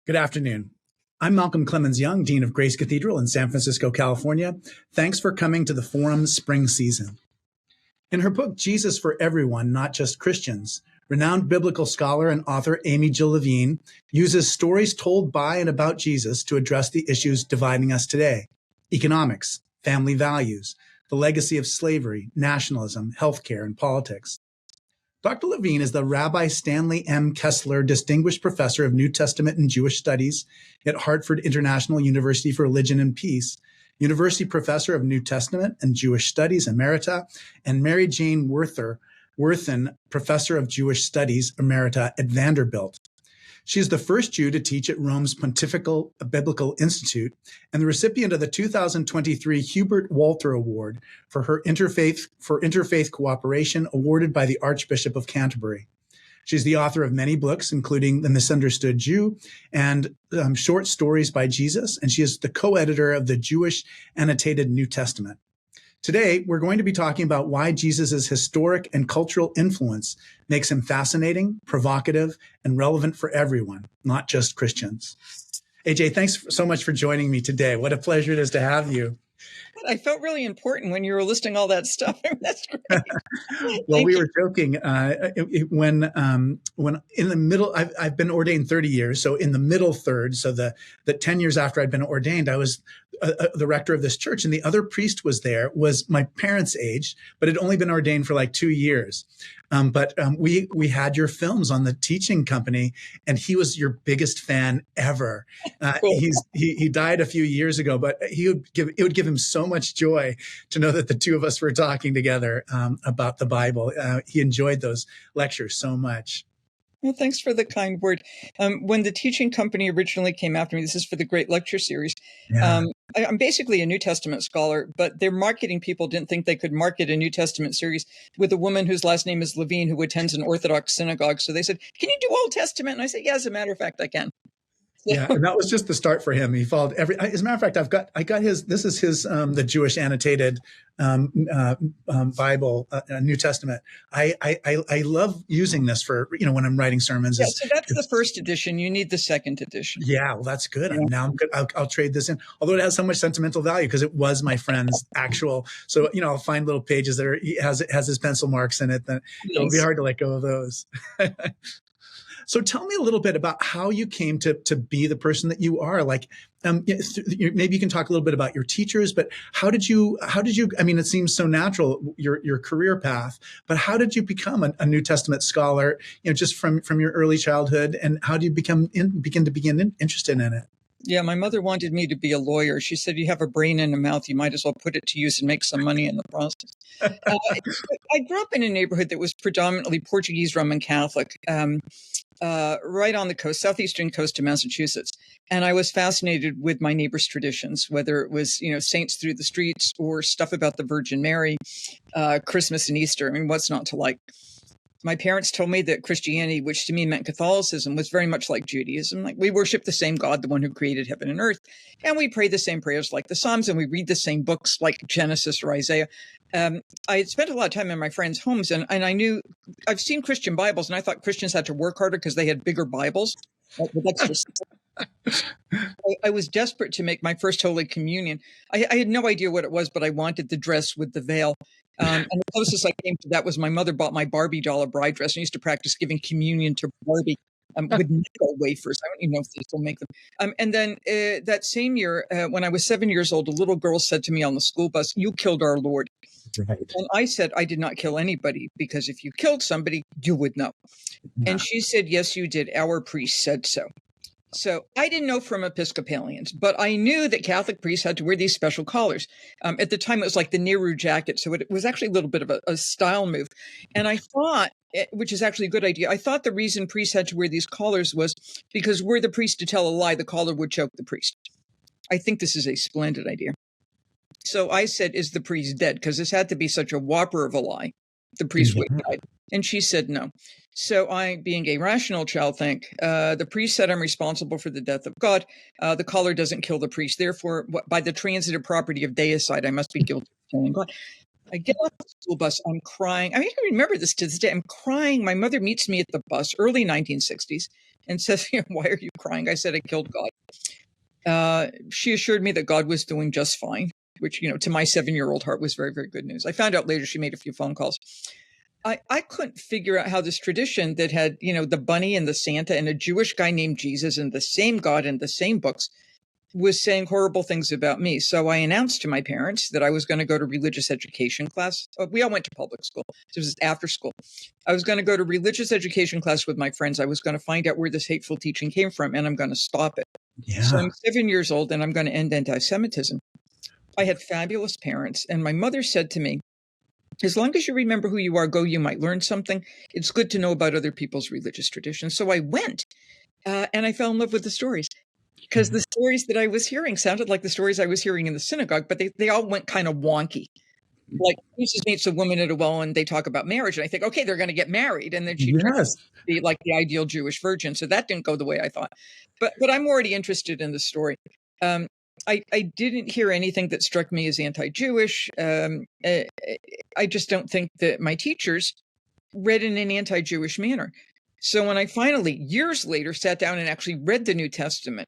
Good afternoon. I'm Malcolm Clemens Young, Dean of Grace Cathedral in San Francisco, California. Thanks for coming to the Forum's spring season. In her book, Jesus for Everyone, Not Just Christians, renowned biblical scholar and author Amy-Jill Levine uses stories told by and about Jesus to address the issues dividing us today: economics, family values, the legacy of slavery, nationalism, healthcare, and politics. Dr. Levine is the Rabbi Stanley M. Kessler Distinguished Professor of New Testament and Jewish Studies at Hartford International University for Religion and Peace, University Professor of New Testament and Jewish Studies, Emerita, and Mary Jane Werthan Professor of Jewish Studies, Emerita at Vanderbilt. She is the first Jew to teach at Rome's Pontifical Biblical Institute and the recipient of the 2023 Hubert Walter Award for her interfaith cooperation awarded by the Archbishop of Canterbury. She's the author of many books, including The Misunderstood Jew and Short Stories by Jesus, and she is the co-editor of the Jewish Annotated New Testament. Today, we're going to be talking about why Jesus' historic and cultural influence makes him fascinating, provocative, and relevant for everyone, not just Christians. AJ, thanks so much for joining me today. What a pleasure it is to have you. I felt really important when you were listing all that stuff. That's great. Well, we were joking when in the middle, I've been ordained 30 years. So in the middle third, so the 10 years after I'd been ordained, I was the rector of this church, and the other priest was my parents' age, but had only been ordained for like 2 years. But we had your films on the teaching company, and he was your biggest fan ever. Cool. He died a few years ago, but it would give him so much joy to know that the two of us were talking together about the Bible. He enjoyed those lectures so much. Well, thanks for the kind word. When the teaching company originally came after me, this is for the Great Lecture Series. Yeah. I'm basically a New Testament scholar, but their marketing people didn't think they could market a New Testament series with a woman whose last name is Levine, who attends an Orthodox synagogue. So they said, "Can you do Old Testament?" And I said, "Yeah, as a matter of fact, I can." Yeah, and that was just the start for him. He followed every. As a matter of fact, I got his. This is his the Jewish Annotated Bible, New Testament. I love using this for when I'm writing sermons. Yeah, so that's the first edition. You need the second edition. Yeah, well, that's good. Yeah. Now I'm good. I'll trade this in. Although it has so much sentimental value because it was my friend's actual. So I'll find little pages that it has his pencil marks in it. That it'll be hard to let go of those. So tell me a little bit about how you came to be the person that you are. Like, maybe you can talk a little bit about your teachers, but how did you, I mean, it seems so natural, your career path, but how did you become a New Testament scholar, just from your early childhood, and how do you begin interested in it? Yeah, my mother wanted me to be a lawyer. She said, "You have a brain and a mouth. You might as well put it to use and make some money in the process." I grew up in a neighborhood that was predominantly Portuguese Roman Catholic, right on the coast, southeastern coast of Massachusetts. And I was fascinated with my neighbors' traditions, whether it was, saints through the streets or stuff about the Virgin Mary, Christmas and Easter. I mean, what's not to like? My parents told me that Christianity, which to me meant Catholicism, was very much like Judaism. Like, we worship the same God, the one who created heaven and earth, and we pray the same prayers like the Psalms, and we read the same books like Genesis or Isaiah. I had spent a lot of time in my friends' homes, and I knew I've seen Christian Bibles, and I thought Christians had to work harder because they had bigger Bibles. I was desperate to make my first Holy Communion. I had no idea what it was, but I wanted the dress with the veil. And the closest I came to that was my mother bought my Barbie doll a bride dress. I used to practice giving communion to Barbie with nickel wafers. I don't even know if they still make them. And then that same year, when I was 7 years old, a little girl said to me on the school bus, "You killed our Lord." Right. And I said, "I did not kill anybody, because if you killed somebody, you would know." Yeah. And she said, "Yes, you did. Our priest said so." So I didn't know from Episcopalians, but I knew that Catholic priests had to wear these special collars. At the time, it was like the Nehru jacket. So it was actually a little bit of a style move. And I thought, which is actually a good idea, I thought the reason priests had to wear these collars was because were the priest to tell a lie, the collar would choke the priest. I think this is a splendid idea. So I said, "Is the priest dead?" Because this had to be such a whopper of a lie. The priest would have died. And she said no. So I, being a rational child, think, the priest said I'm responsible for the death of God. The collar doesn't kill the priest. Therefore, by the transitive property of deicide, I must be guilty of killing God. I get off the school bus. I'm crying. I mean, I remember this to this day. I'm crying. My mother meets me at the bus, early 1960s, and says, "Why are you crying?" I said, "I killed God." She assured me that God was doing just fine, which, to my 7-year-old heart was very, very good news. I found out later she made a few phone calls. I couldn't figure out how this tradition that had, the bunny and the Santa and a Jewish guy named Jesus and the same God and the same books was saying horrible things about me. So I announced to my parents that I was going to go to religious education class. We all went to public school. So it was after school. I was going to go to religious education class with my friends. I was going to find out where this hateful teaching came from, and I'm going to stop it. Yeah. So I'm 7 years old, and I'm going to end anti-Semitism. I had fabulous parents, and my mother said to me, as long as you remember who you are, go, you might learn something. It's good to know about other people's religious traditions. So I went, and I fell in love with the stories. Because the stories that I was hearing sounded like the stories I was hearing in the synagogue, but they all went kind of wonky. Like Jesus meets a woman at a well and they talk about marriage. And I think, okay, they're going to get married. And then she turns to be like the ideal Jewish virgin. So that didn't go the way I thought. But I'm already interested in the story. I didn't hear anything that struck me as anti-Jewish. I just don't think that my teachers read in an anti-Jewish manner. So when I finally, years later, sat down and actually read the New Testament,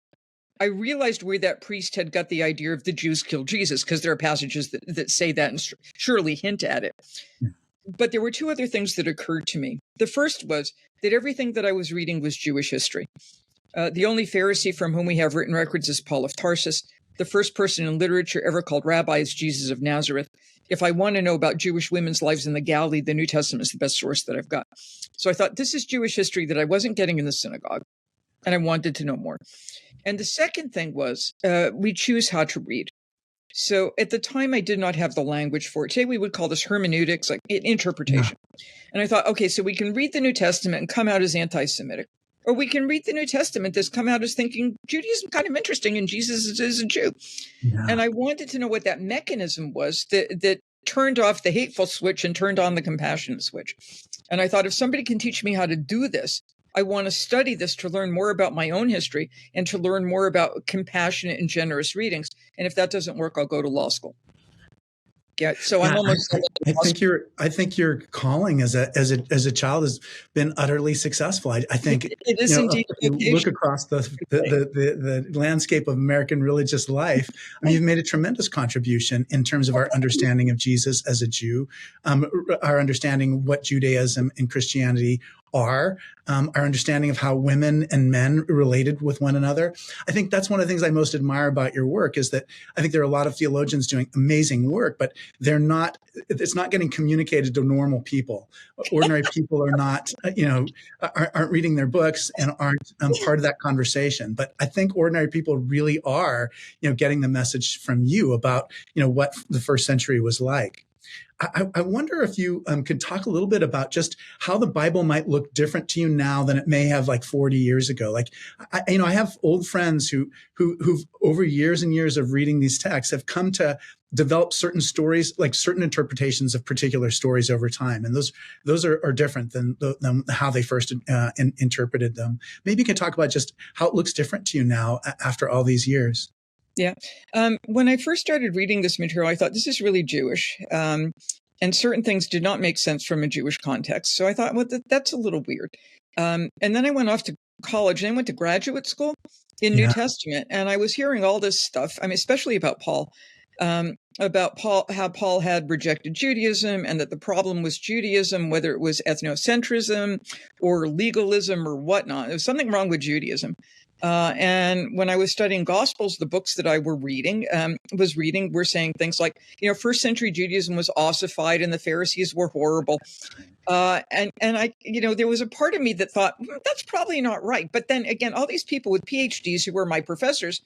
I realized where that priest had got the idea of the Jews killed Jesus, because there are passages that say that and surely hint at it. Yeah. But there were two other things that occurred to me. The first was that everything that I was reading was Jewish history. The only Pharisee from whom we have written records is Paul of Tarsus. The first person in literature ever called rabbi is Jesus of Nazareth. If I want to know about Jewish women's lives in the Galilee, the New Testament is the best source that I've got. So I thought, this is Jewish history that I wasn't getting in the synagogue, and I wanted to know more. And the second thing was we choose how to read. So at the time, I did not have the language for it. Today, we would call this hermeneutics, like interpretation. Yeah. And I thought, okay, so we can read the New Testament and come out as anti-Semitic, or we can read the New Testament that's come out as thinking Judaism kind of interesting and Jesus is a Jew. Yeah. And I wanted to know what that mechanism was that turned off the hateful switch and turned on the compassionate switch. And I thought, if somebody can teach me how to do this, I want to study this to learn more about my own history and to learn more about compassionate and generous readings. And if that doesn't work, I'll go to law school. Yeah, so I'm almost. I think your calling as a child has been utterly successful. I think it is indeed. You look across the landscape of American religious life. I mean, you've made a tremendous contribution in terms of our understanding of Jesus as a Jew, our understanding of what Judaism and Christianity are, our understanding of how women and men related with one another. I think that's one of the things I most admire about your work, is that I think there are a lot of theologians doing amazing work, but it's not getting communicated to normal people. Ordinary people are not, aren't reading their books and aren't part of that conversation. But I think ordinary people really are, getting the message from you about, what the first century was like. I wonder if you could talk a little bit about just how the Bible might look different to you now than it may have like 40 years ago. Like, I have old friends who've over years and years of reading these texts have come to develop certain stories, like certain interpretations of particular stories over time. And those are different than how they first interpreted them. Maybe you can talk about just how it looks different to you now after all these years. Yeah. When I first started reading this material, I thought, this is really Jewish. And certain things did not make sense from a Jewish context. So I thought, well, that's a little weird. And then I went off to college and I went to graduate school in New Testament. And I was hearing all this stuff, especially about Paul, how Paul had rejected Judaism and that the problem was Judaism, whether it was ethnocentrism or legalism or whatnot. There was something wrong with Judaism. And when I was studying Gospels, the books that I was reading were saying things like, first century Judaism was ossified and the Pharisees were horrible. And I, there was a part of me that thought, that's probably not right. But then again, all these people with PhDs who were my professors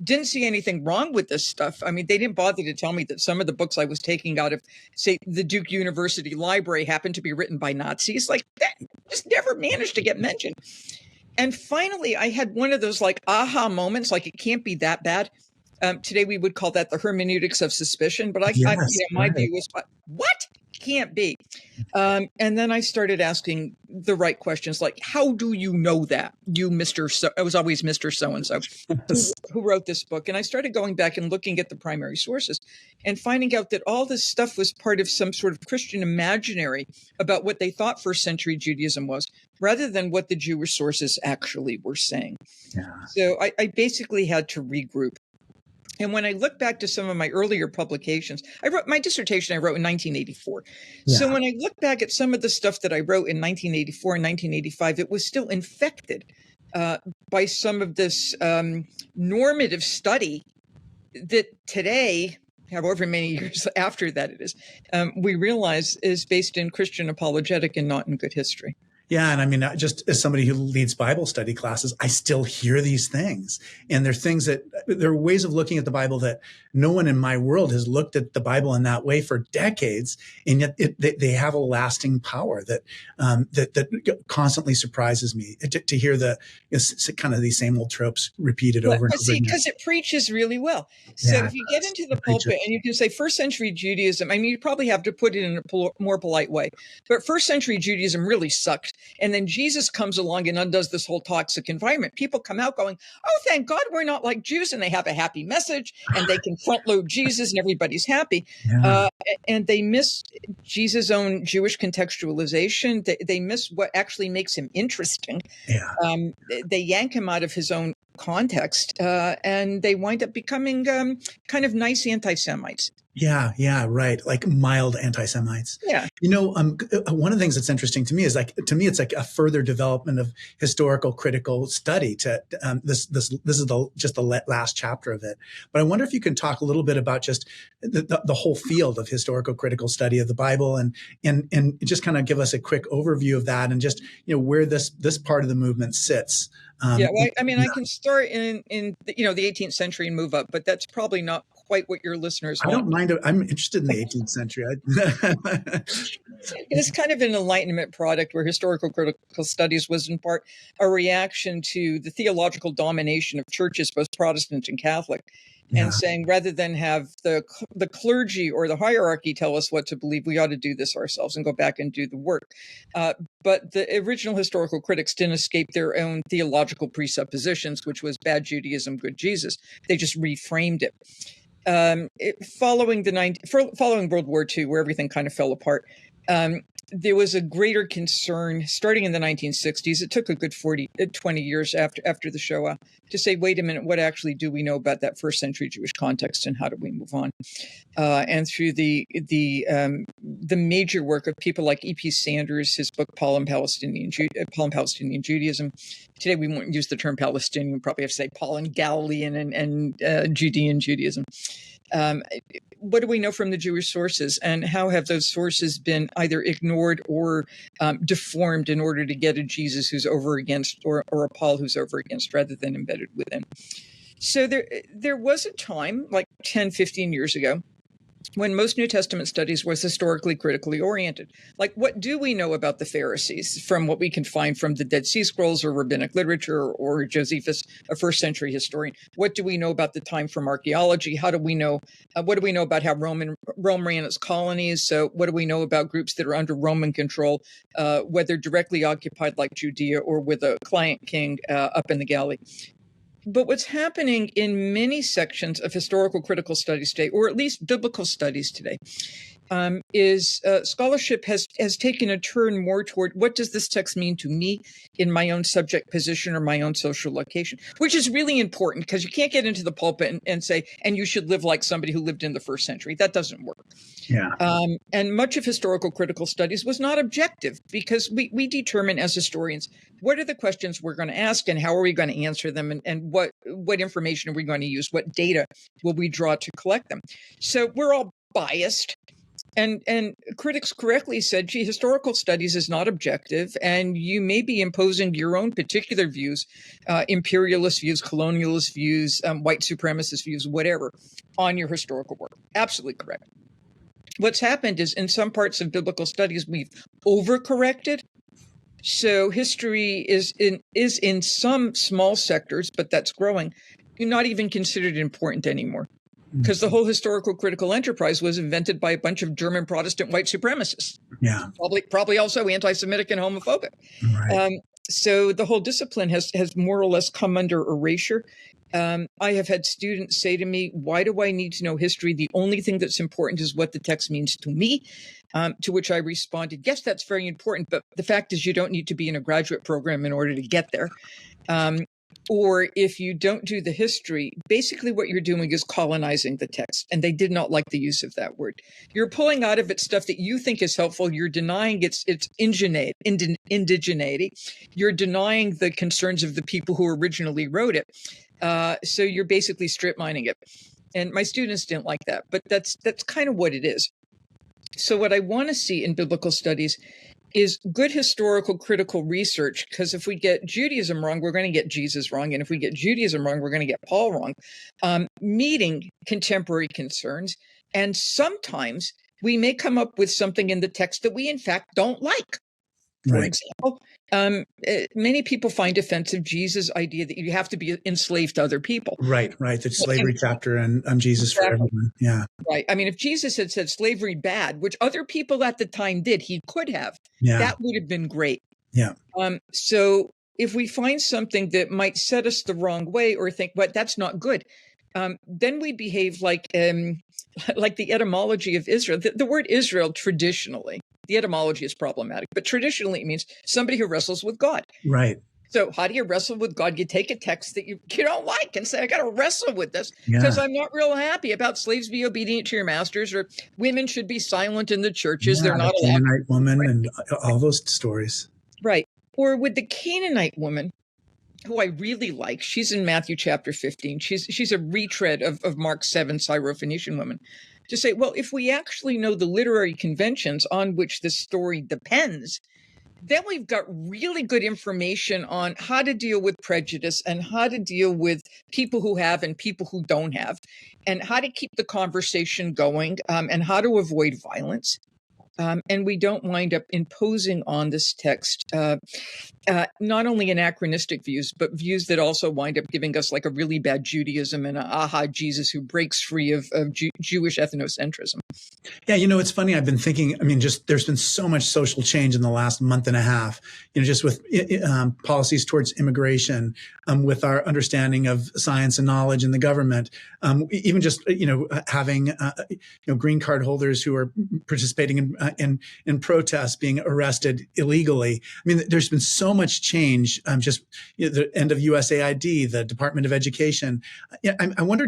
didn't see anything wrong with this stuff. I mean, they didn't bother to tell me that some of the books I was taking out of, say, the Duke University Library happened to be written by Nazis. Like, that just never managed to get mentioned. And finally, I had one of those like aha moments, like it can't be that bad. Today, we would call that the hermeneutics of suspicion. But my view was, what? can't be. And then I started asking the right questions, like, how do you know that? You, Mr. So, I was always Mr. So-and-so, who wrote this book. And I started going back and looking at the primary sources and finding out that all this stuff was part of some sort of Christian imaginary about what they thought first century Judaism was, rather than what the Jewish sources actually were saying. Yeah. So I basically had to regroup. And when I look back to some of my earlier publications, I wrote my dissertation, I wrote in 1984. Yeah. So when I look back at some of the stuff that I wrote in 1984 and 1985, it was still infected by some of this normative study that today, however many years after that it is, we realize is based in Christian apologetic and not in good history. Yeah. And I mean, just as somebody who leads Bible study classes, I still hear these things. And they're things that there are ways of looking at the Bible that no one in my world has looked at the Bible in that way for decades. And yet they have a lasting power that constantly surprises me to hear kind of these same old tropes repeated over and over again. Because it preaches really well. So if you get into the pulpit and you can say first century Judaism, I mean, you probably have to put it in a more polite way, but first century Judaism really sucked. And then Jesus comes along and undoes this whole toxic environment. People come out going, oh, thank God we're not like Jews. And they have a happy message and they can front load Jesus and everybody's happy. Yeah. And they miss Jesus' own Jewish contextualization. They miss what actually makes him interesting. Yeah. They yank him out of his own context and they wind up becoming kind of nice anti-Semites. Yeah, right. Like mild anti-Semites. Yeah. You know, one of the things that's interesting to me is it's like a further development of historical critical study. This is just the last chapter of it. But I wonder if you can talk a little bit about just the whole field of historical critical study of the Bible and just kind of give us a quick overview of that and just, you know, where this part of the movement sits. Well, I mean, I can start in the 18th century and move up, but that's probably not quite what your listeners want. I don't mind. I'm interested in the 18th century. It's kind of an Enlightenment product where historical critical studies was in part a reaction to the theological domination of churches, both Protestant and Catholic, and saying rather than have the clergy or the hierarchy tell us what to believe, we ought to do this ourselves and go back and do the work. But the original historical critics didn't escape their own theological presuppositions, which was bad Judaism, good Jesus. They just reframed it. Following World War II, where everything kind of fell apart, there was a greater concern starting in the 1960s. It took a good 20 years after the Shoah to say, wait a minute, what actually do we know about that first century Jewish context and how do we move on? And through the major work of people like E.P. Sanders, his book, Paul and Palestinian Judaism. Today, we won't use the term Palestinian, we probably have to say Paul and Galilean and Judean Judaism. What do we know from the Jewish sources, and how have those sources been either ignored or deformed in order to get a Jesus who's over against or a Paul who's over against rather than embedded within? So there was a time like 10, 15 years ago when most New Testament studies was historically critically oriented. Like, what do we know about the Pharisees from what we can find from the Dead Sea Scrolls or rabbinic literature or Josephus, a first century historian? What do we know about the time from archaeology? How do we know, what do we know about how Rome ran its colonies? So what do we know about groups that are under Roman control, whether directly occupied like Judea or with a client king up in the Galilee? But what's happening in many sections of historical critical studies today, or at least biblical studies today, is scholarship has taken a turn more toward what does this text mean to me in my own subject position or my own social location, which is really important because you can't get into the pulpit and say, and you should live like somebody who lived in the first century. That doesn't work. Yeah. And much of historical critical studies was not objective because we determine as historians, what are the questions we're going to ask and how are we going to answer them and what information are we going to use? What data will we draw to collect them? So we're all biased. And critics correctly said, gee, historical studies is not objective, and you may be imposing your own particular views, imperialist views, colonialist views, white supremacist views, whatever, on your historical work. Absolutely correct. What's happened is in some parts of biblical studies, we've overcorrected. So history is in some small sectors, but that's growing, not even considered important anymore. because the whole historical critical enterprise was invented by a bunch of German Protestant white supremacists. Yeah. Probably also anti-Semitic and homophobic. Right. So the whole discipline has more or less come under erasure. I have had students say to me, why do I need to know history? The only thing that's important is what the text means to me. To which I responded, yes, that's very important. But the fact is you don't need to be in a graduate program in order to get there. Or if you don't do the history, basically what you're doing is colonizing the text. And they did not like the use of that word. You're pulling out of it stuff that you think is helpful. You're denying its indigeneity. You're denying the concerns of the people who originally wrote it. So you're basically strip mining it. And my students didn't like that, but that's kind of what it is. So what I want to see in biblical studies is good historical critical research, because if we get Judaism wrong, we're going to get Jesus wrong. And if we get Judaism wrong, we're going to get Paul wrong. Meeting contemporary concerns. And sometimes we may come up with something in the text that we, in fact, don't like. For example, many people find offensive Jesus' idea that you have to be enslaved to other people. Right. The slavery chapter and Jesus for everyone. Yeah. Right. I mean, if Jesus had said slavery bad, which other people at the time did, he could have. Yeah. That would have been great. Yeah. So if we find something that might set us the wrong way or think, but that's not good, then we behave like the etymology of Israel. The word Israel traditionally, the etymology is problematic, but traditionally it means somebody who wrestles with God. Right. So how do you wrestle with God? You take a text that you don't like and say, I got to wrestle with this because I'm not real happy about slaves be obedient to your masters, or women should be silent in the churches. They're not allowed. Canaanite woman and all those stories. Right. Or with the Canaanite woman, who I really like. She's in Matthew chapter 15. She's a retread of Mark 7, Syrophoenician woman. To say, well, if we actually know the literary conventions on which this story depends, then we've got really good information on how to deal with prejudice and how to deal with people who have and people who don't have, and how to keep the conversation going, and how to avoid violence. And we don't wind up imposing on this text not only anachronistic views, but views that also wind up giving us like a really bad Judaism and a Jesus who breaks free of Jewish ethnocentrism. Yeah, it's funny. I've been thinking, there's been so much social change in the last month and a half, just with policies towards immigration, with our understanding of science and knowledge in the government, even just, having, green card holders who are participating in protests being arrested illegally. There's been so much change, just the end of USAID, the Department of Education. I wonder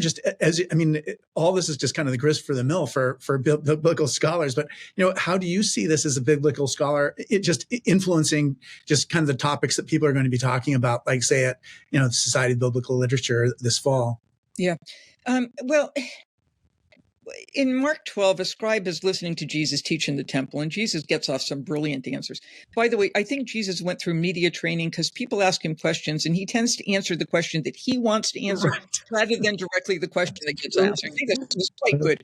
all this is just kind of the grist for the mill for biblical scholars, but, how do you see this as a biblical scholar, it just influencing just kind of the topics that people are going to be talking about, like say at, the Society of Biblical Literature this fall? Yeah. Well, in Mark 12, a scribe is listening to Jesus teach in the temple, and Jesus gets off some brilliant answers. By the way, I think Jesus went through media training because people ask him questions, and he tends to answer the question that he wants to answer rather than directly the question that gets asked. I think that's quite good.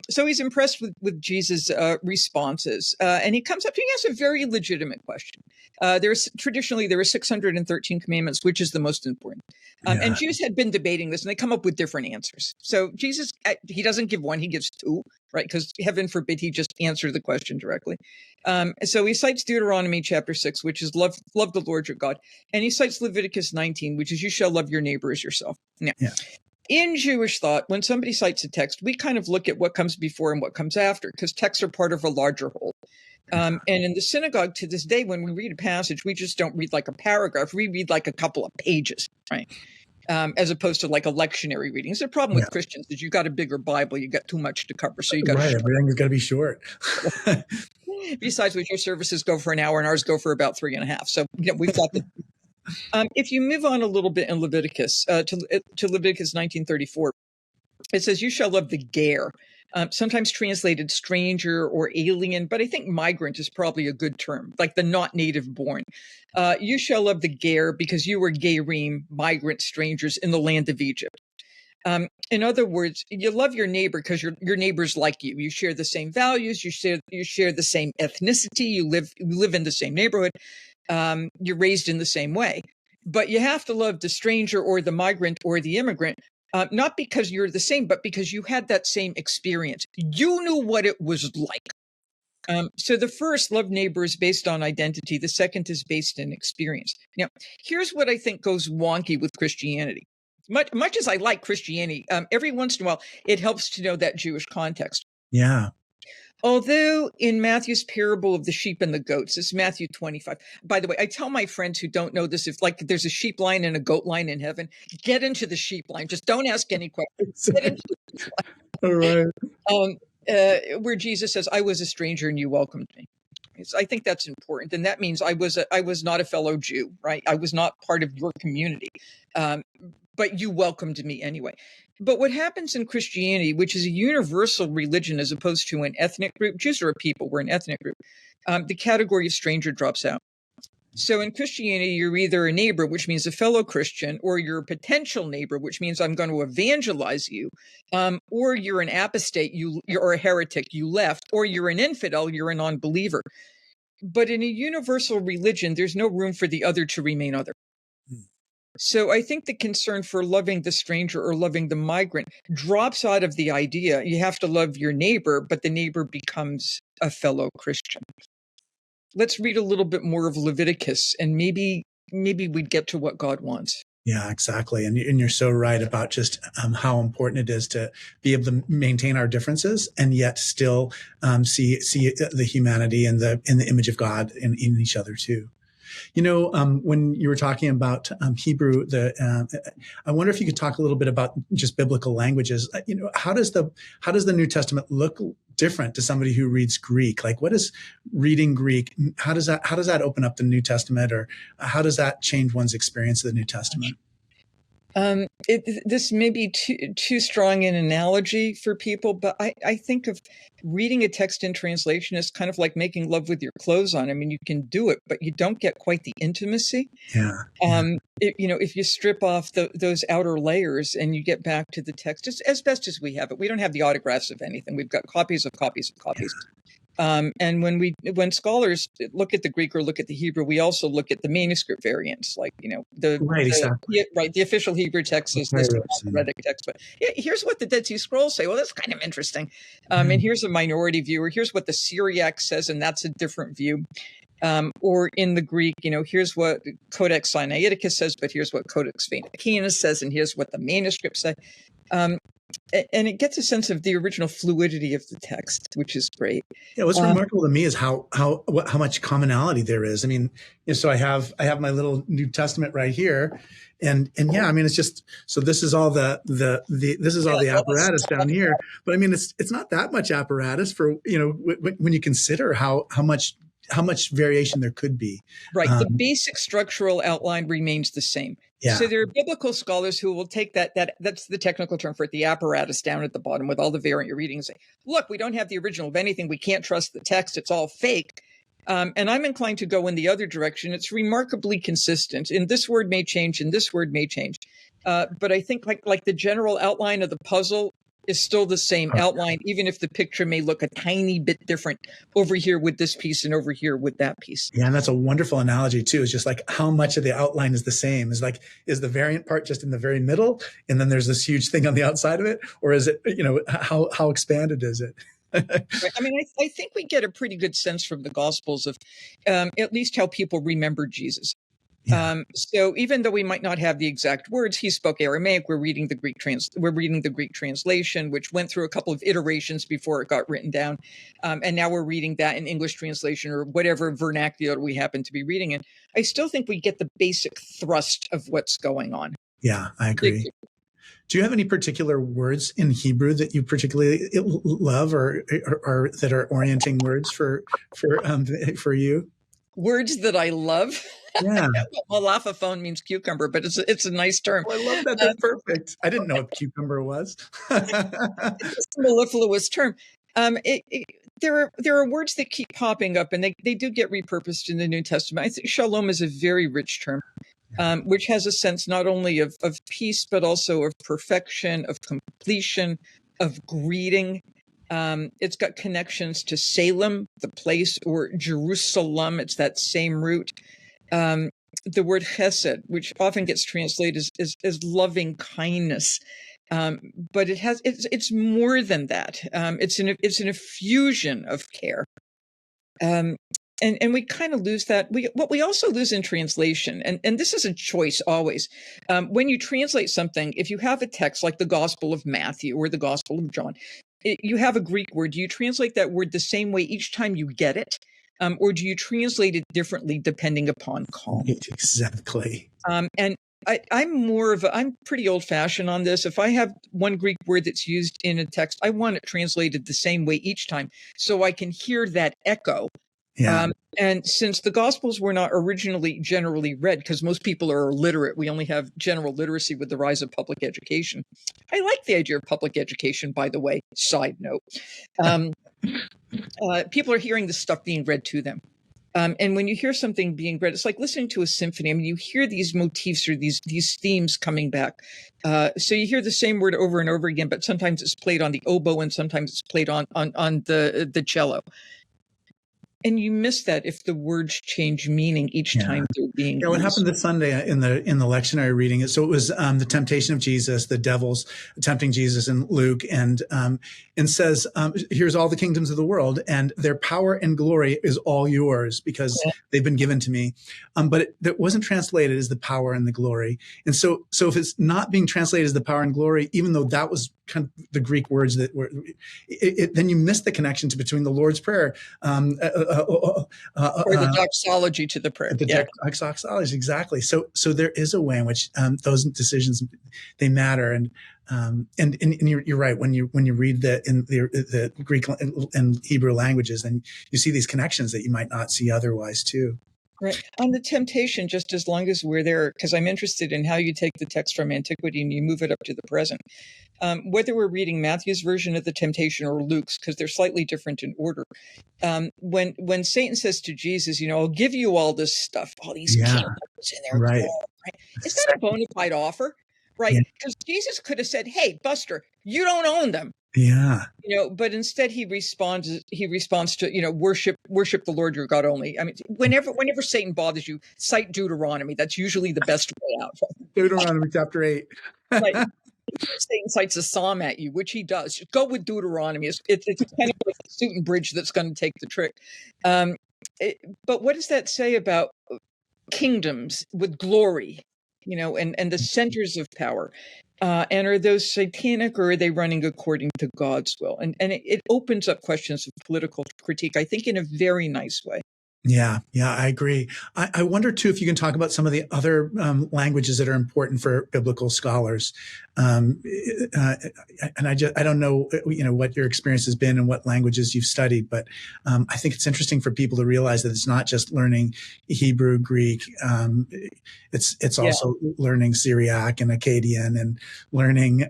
So he's impressed with Jesus' responses, and he comes up, he asks a very legitimate question. There are 613 commandments, which is the most important. And Jews had been debating this, and they come up with different answers. So Jesus, he doesn't give one, he gives two, right? Because heaven forbid he just answer the question directly. So he cites Deuteronomy chapter 6, which is love the Lord your God. And he cites Leviticus 19, which is you shall love your neighbor as yourself. Now, in Jewish thought, when somebody cites a text, we kind of look at what comes before and what comes after, because texts are part of a larger whole. And in the synagogue to this day, when we read a passage, we just don't read like a paragraph. We read like a couple of pages, right? As opposed to like a lectionary reading. The problem with Christians is you got a bigger Bible, you got too much to cover. So you got everything's got to be short. Besides which, your services go for an hour and ours go for about 3.5. So we've got the. If you move on a little bit in Leviticus to Leviticus 19:34, it says, "You shall love the ger." Sometimes translated stranger or alien, but I think migrant is probably a good term, like the not native born. You shall love the ger because you were gerim, migrant strangers in the land of Egypt. In other words, you love your neighbor because your neighbor's like you. You share the same values. You share the same ethnicity. You live in the same neighborhood. You're raised in the same way. But you have to love the stranger or the migrant or the immigrant Not because you're the same, but because you had that same experience. You knew what it was like. So the first, love neighbor, is based on identity. The second is based in experience. Now, here's what I think goes wonky with Christianity. Much as I like Christianity, every once in a while, it helps to know that Jewish context. Yeah. Although in Matthew's parable of the sheep and the goats, it's Matthew 25. By the way, I tell my friends who don't know this, if like there's a sheep line and a goat line in heaven, get into the sheep line. Just don't ask any questions. Get into the sheep All right. line. Where Jesus says, I was a stranger and you welcomed me. I think that's important. And that means I was not a fellow Jew, right? I was not part of your community. But you welcomed me anyway. But what happens in Christianity, which is a universal religion as opposed to an ethnic group, Jews are a people, we're an ethnic group, the category of stranger drops out. So in Christianity, you're either a neighbor, which means a fellow Christian, or you're a potential neighbor, which means I'm going to evangelize you, or you're an apostate, you're a heretic, you left, or you're an infidel, you're a non-believer. But in a universal religion, there's no room for the other to remain other. So I think the concern for loving the stranger or loving the migrant drops out of the idea. You have to love your neighbor, but the neighbor becomes a fellow Christian. Let's read a little bit more of Leviticus, and maybe we'd get to what God wants. Yeah, exactly. And you're so right about just how important it is to be able to maintain our differences and yet still see the humanity and in the image of God in each other too. You know, when you were talking about Hebrew, I wonder if you could talk a little bit about just biblical languages. You know, how does the New Testament look different to somebody who reads Greek? Like, what is reading Greek? How does that open up the New Testament, or how does that change one's experience of the New Testament? This may be too strong an analogy for people, but I think of reading a text in translation as kind of like making love with your clothes on. I mean, you can do it, but you don't get quite the intimacy. Yeah. If you strip off those outer layers and you get back to the text as best as we have it. We don't have the autographs of anything. We've got copies of copies of copies. Yeah. And when scholars look at the Greek or look at the Hebrew, we also look at the manuscript variants, like, the official Hebrew text is this Masoretic text. But here's what the Dead Sea Scrolls say. Well, that's kind of interesting. And here's a minority view, or here's what the Syriac says, and that's a different view. Or in the Greek, here's what Codex Sinaiticus says, but here's what Codex Vaticanus says, and here's what the manuscripts say. And it gets a sense of the original fluidity of the text, which is great. Yeah, what's remarkable to me is how much commonality there is. I mean, so I have my little New Testament right here, and yeah, I mean, it's just, so this is all the apparatus down here, but I mean, it's not that much apparatus for when you consider how much variation there could be. Right. The basic structural outline remains the same. Yeah. So there are biblical scholars who will take that's the technical term for it, the apparatus down at the bottom with all the variant you're reading, and say, look, we don't have the original of anything. We can't trust the text. It's all fake. And I'm inclined to go in the other direction. It's remarkably consistent. And this word may change, and this word may change. But I think like the general outline of the puzzle is still the same outline, even if the picture may look a tiny bit different over here with this piece and over here with that piece. Yeah, and that's a wonderful analogy too. It's just like how much of the outline is the same. Is the variant part just in the very middle, and then there's this huge thing on the outside of it, or is it, how expanded is it? I mean, I think we get a pretty good sense from the Gospels of at least how people remember Jesus. Yeah. So even though we might not have the exact words, he spoke Aramaic. We're reading the Greek translation, which went through a couple of iterations before it got written down, and now we're reading that in English translation or whatever vernacular we happen to be reading in. I still think we get the basic thrust of what's going on. Yeah, I agree. Do you have any particular words in Hebrew that you particularly love, or that are orienting words for you? Words that I love. Yeah. Malafaphone means cucumber, but it's a nice term. Oh, I love that. That's perfect. I didn't know what cucumber was. It's a mellifluous term. There are words that keep popping up, and they do get repurposed in the New Testament. I think shalom is a very rich term, which has a sense not only of peace, but also of perfection, of completion, of greeting. It's got connections to Salem, the place, or Jerusalem. It's that same root. The word chesed, which often gets translated as loving kindness. But it's more than that. It's an effusion of care. And we kind of lose that. What we also lose in translation, and this is a choice always. When you translate something, if you have a text like the Gospel of Matthew or the Gospel of John, you have a Greek word. Do you translate that word the same way each time you get it? Or do you translate it differently depending upon context? Exactly. And I'm pretty old fashioned on this. If I have one Greek word that's used in a text, I want it translated the same way each time so I can hear that echo. Yeah. And since the Gospels were not originally generally read, because most people are illiterate, we only have general literacy with the rise of public education. I like the idea of public education, by the way, side note. People are hearing this stuff being read to them. And when you hear something being read, it's like listening to a symphony. I mean, you hear these motifs or these themes coming back. So you hear the same word over and over again, but sometimes it's played on the oboe and sometimes it's played on the cello. And you miss that if the words change meaning each time they're being used. What happened this Sunday in the lectionary reading? So it was the temptation of Jesus, the devil's tempting Jesus in Luke, and says, "Here's all the kingdoms of the world, and their power and glory is all yours because they've been given to me." But it wasn't translated as the power and the glory. And so if it's not being translated as the power and glory, even though that was kind of the Greek words that were, then you miss the connection between the Lord's Prayer. Or the doxology to the prayer. Doxology, exactly. So there is a way in which those decisions, they matter, and you're right. When you read the Greek and Hebrew languages, then you see these connections that you might not see otherwise too. Right. On the temptation, just as long as we're there, because I'm interested in how you take the text from antiquity and you move it up to the present. Whether we're reading Matthew's version of the temptation or Luke's, because they're slightly different in order. When Satan says to Jesus, I'll give you all this stuff, all these kingdoms in there. Right. Is that a bona fide offer? Right. Because Jesus could have said, "Hey, Buster, you don't own them." Yeah. But instead he responds to, worship the Lord your God only. I mean, whenever Satan bothers you, cite Deuteronomy. That's usually the best way out. Deuteronomy chapter 8. Right. Satan cites a psalm at you, which he does. Just go with Deuteronomy. It's kind of like the suit and bridge that's going to take the trick. But what does that say about kingdoms with glory, and the centers of power? And are those satanic, or are they running according to God's will? And it opens up questions of political critique, I think, in a very nice way. Yeah, I agree. I wonder too if you can talk about some of the other languages that are important for biblical scholars. And I don't know, what your experience has been and what languages you've studied, but I think it's interesting for people to realize that it's not just learning Hebrew, Greek. It's also learning Syriac and Akkadian and learning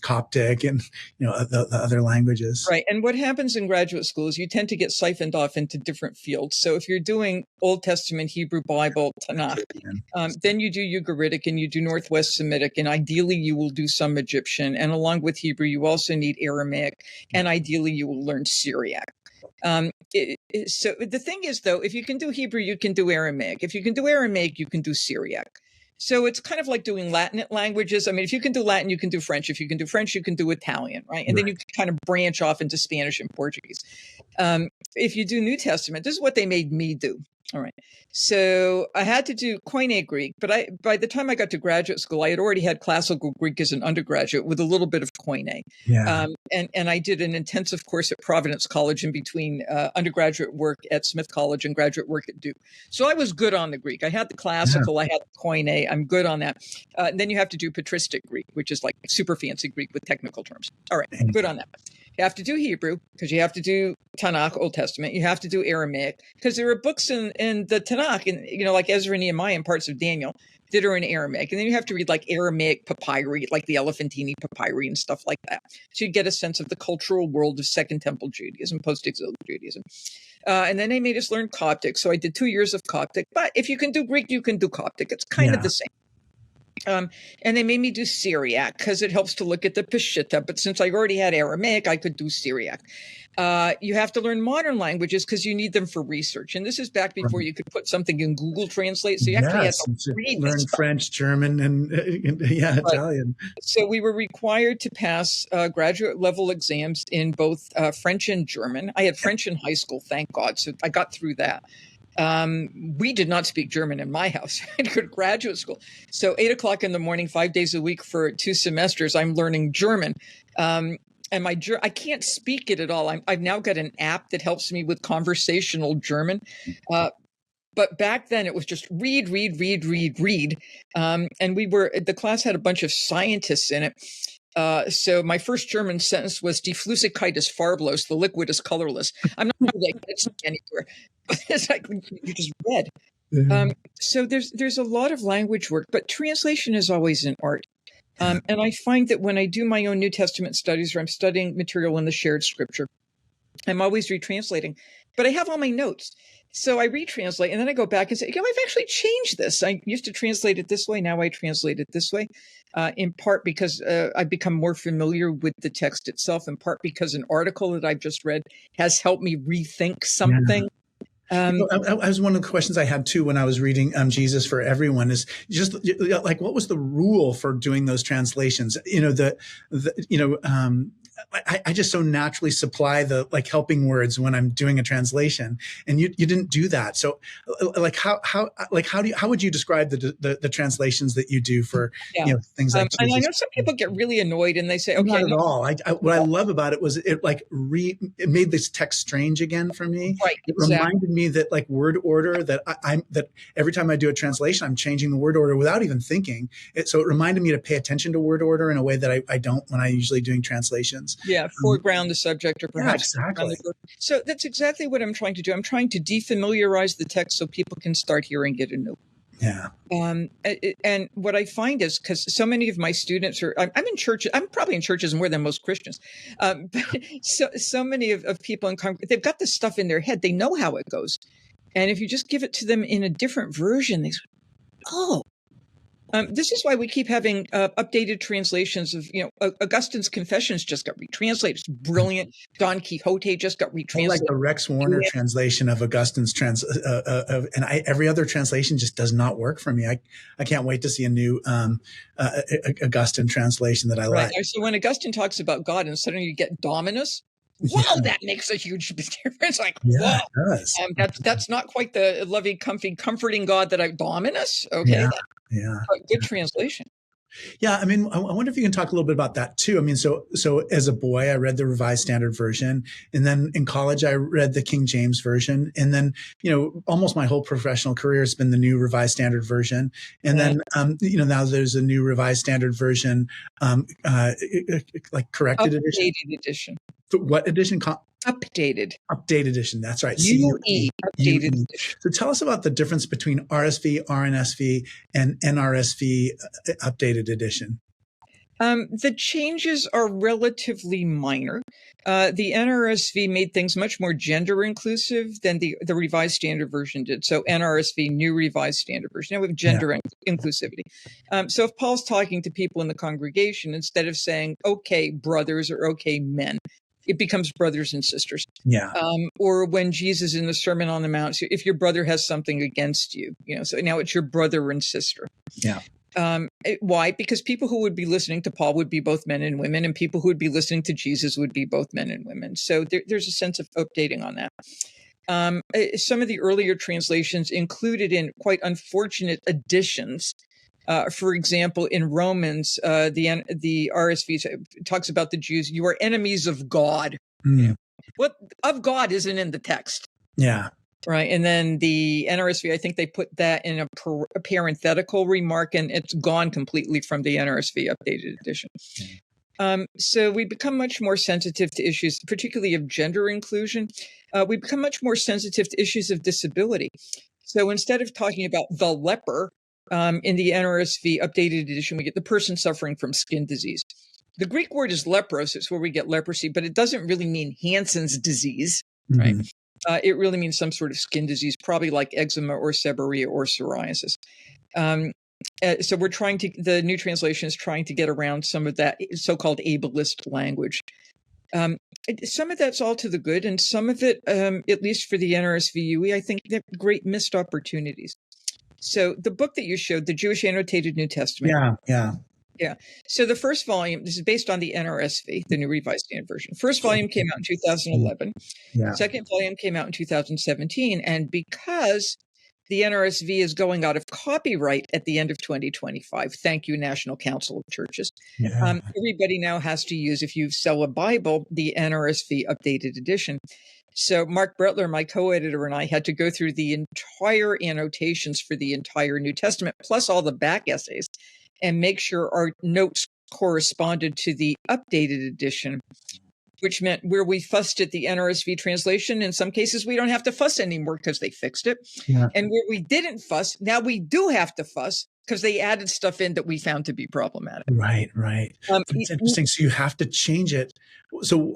Coptic and the other languages. Right. And what happens in graduate school is you tend to get siphoned off into different fields. So if you're doing Old Testament, Hebrew, Bible, Tanakh, then you do Ugaritic and you do Northwest Semitic, and ideally you will do some Egyptian. And along with Hebrew, you also need Aramaic, and ideally you will learn Syriac. So the thing is, though, if you can do Hebrew, you can do Aramaic. If you can do Aramaic, you can do Syriac. So it's kind of like doing Latin languages. I mean, if you can do Latin, you can do French. If you can do French, you can do Italian, right? And then you can kind of branch off into Spanish and Portuguese. If you do New Testament, this is what they made me do. All right. So I had to do Koine Greek, but by the time I got to graduate school, I had already had classical Greek as an undergraduate with a little bit of Koine. Yeah. And I did an intensive course at Providence College in between undergraduate work at Smith College and graduate work at Duke. So I was good on the Greek. I had the classical, I had the Koine. I'm good on that. Then you have to do patristic Greek, which is like super fancy Greek with technical terms. All right, good on that. You have to do Hebrew because you have to do Tanakh, Old Testament. You have to do Aramaic because there are books in the Tanakh, and like Ezra and Nehemiah and parts of Daniel that are in Aramaic. And then you have to read like Aramaic papyri, like the Elephantine papyri and stuff like that. So you get a sense of the cultural world of Second Temple Judaism, post-exilic Judaism. And then they made us learn Coptic. So I did 2 years of Coptic. But if you can do Greek, you can do Coptic. It's kind of the same. And they made me do Syriac because it helps to look at the Peshitta. But since I already had Aramaic, I could do Syriac. You have to learn modern languages because you need them for research. And this is back before Right. you could put something in Google Translate. So you actually had Yes, to read learn this stuff. French, German, and Italian. So we were required to pass graduate level exams in both French and German. I had French in high school, thank God. So I got through that. We did not speak German in my house. I go to graduate school. So 8 o'clock in the morning, 5 days a week for 2 semesters, I'm learning German. And I can't speak it at all. I've now got an app that helps me with conversational German. But back then it was just read. And the class had a bunch of scientists in it. So my first German sentence was Die Flüssigkeit ist farblos, the liquid is colorless. I'm not sure they get it anywhere. It's like you just read. So there's a lot of language work, but translation is always an art. And I find that when I do my own New Testament studies, or I'm studying material in the shared scripture, I'm always retranslating, but I have all my notes. So I retranslate and then I go back and say, I've actually changed this. I used to translate it this way. Now I translate it this way, in part because I've become more familiar with the text itself, in part because an article that I've just read has helped me rethink something. I was one of the questions I had too when I was reading Jesus for Everyone is just like, what was the rule for doing those translations? I just so naturally supply the like helping words when I'm doing a translation, and you didn't do that. So how would you describe the translations that you do for things like Jesus? And I know some people get really annoyed and they say, okay, not at all. What I love about it was it made this text strange again for me. Right, it reminded me that like word order that that every time I do a translation, I'm changing the word order without even thinking. So it reminded me to pay attention to word order in a way that I don't when I'm usually doing translations. Yeah, foreground the subject or perhaps. Yeah, exactly. So that's exactly what I'm trying to do. I'm trying to defamiliarize the text so people can start hearing it anew. Yeah. And what I find is because so many of my students I'm in churches, I'm probably in churches more than most Christians. But so many of people in Congress, they've got this stuff in their head. They know how it goes. And if you just give it to them in a different version, they say, oh. This is why we keep having updated translations of, Augustine's Confessions just got retranslated. It's brilliant. Don Quixote just got retranslated. I like the Rex Warner translation of Augustine's every other translation just does not work for me. I can't wait to see a new Augustine translation that I like. So when Augustine talks about God and suddenly you get Dominus, wow, that makes a huge difference. Like, yeah, whoa, it does. That's not quite the loving, comforting God that Dominus. Okay. Yeah. Good translation. Yeah. I mean, I wonder if you can talk a little bit about that too. I mean, so as a boy, I read the Revised Standard Version, and then in college, I read the King James Version. And then, almost my whole professional career has been the new Revised Standard Version. And then, now there's a new Revised Standard Version, like corrected edition. Updated edition. What edition? Updated edition. That's right. UE, updated edition. So tell us about the difference between RSV, RNSV, and NRSV updated edition. The changes are relatively minor. The NRSV made things much more gender inclusive than the Revised Standard Version did. So NRSV, New Revised Standard Version. Now we have gender inclusivity. So if Paul's talking to people in the congregation, instead of saying, okay, brothers or okay, men, it becomes brothers and sisters. Yeah. Or when Jesus in the Sermon on the Mount, if your brother has something against you, so now it's your brother and sister. Yeah. Why? Because people who would be listening to Paul would be both men and women, and people who would be listening to Jesus would be both men and women. So there's a sense of updating on that. Some of the earlier translations included in quite unfortunate additions. For example, in Romans, the RSV talks about the Jews, you are enemies of God. What of God isn't in the text. Yeah. Right. And then the NRSV, I think they put that in a parenthetical remark, and it's gone completely from the NRSV updated edition. So we become much more sensitive to issues, particularly of gender inclusion. We become much more sensitive to issues of disability. So instead of talking about the leper, in the NRSV updated edition, we get the person suffering from skin disease. The Greek word is lepros. It's where we get leprosy, but it doesn't really mean Hansen's disease, right? It really means some sort of skin disease, probably like eczema or seborrhea or psoriasis. So the new translation is trying to get around some of that so-called ableist language. Some of that's all to the good, and some of it, at least for the NRSV, I think they're great missed opportunities. So the book that you showed, the Jewish Annotated New Testament. Yeah. So the first volume, this is based on the NRSV, the New Revised Standard Version. First volume came out in 2011. Yeah. Second volume came out in 2017. And because the NRSV is going out of copyright at the end of 2025, thank you, National Council of Churches, everybody now has to use, if you sell a Bible, the NRSV updated edition. So Mark Bretler, my co-editor, and I had to go through the entire annotations for the entire New Testament, plus all the back essays, and make sure our notes corresponded to the updated edition, which meant where we fussed at the NRSV translation, in some cases we don't have to fuss anymore because they fixed it. Yeah. And where we didn't fuss, now we do have to fuss because they added stuff in that we found to be problematic. Right. It's interesting. So you have to change it. So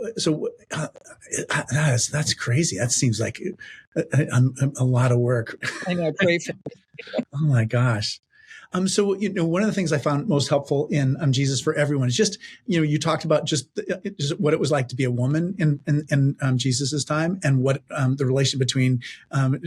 that's crazy. That seems like a lot of work. I know. Pray for me. Oh my gosh. So, one of the things I found most helpful in Jesus for Everyone is just, you talked about just what it was like to be a woman in Jesus's time, and what the relation between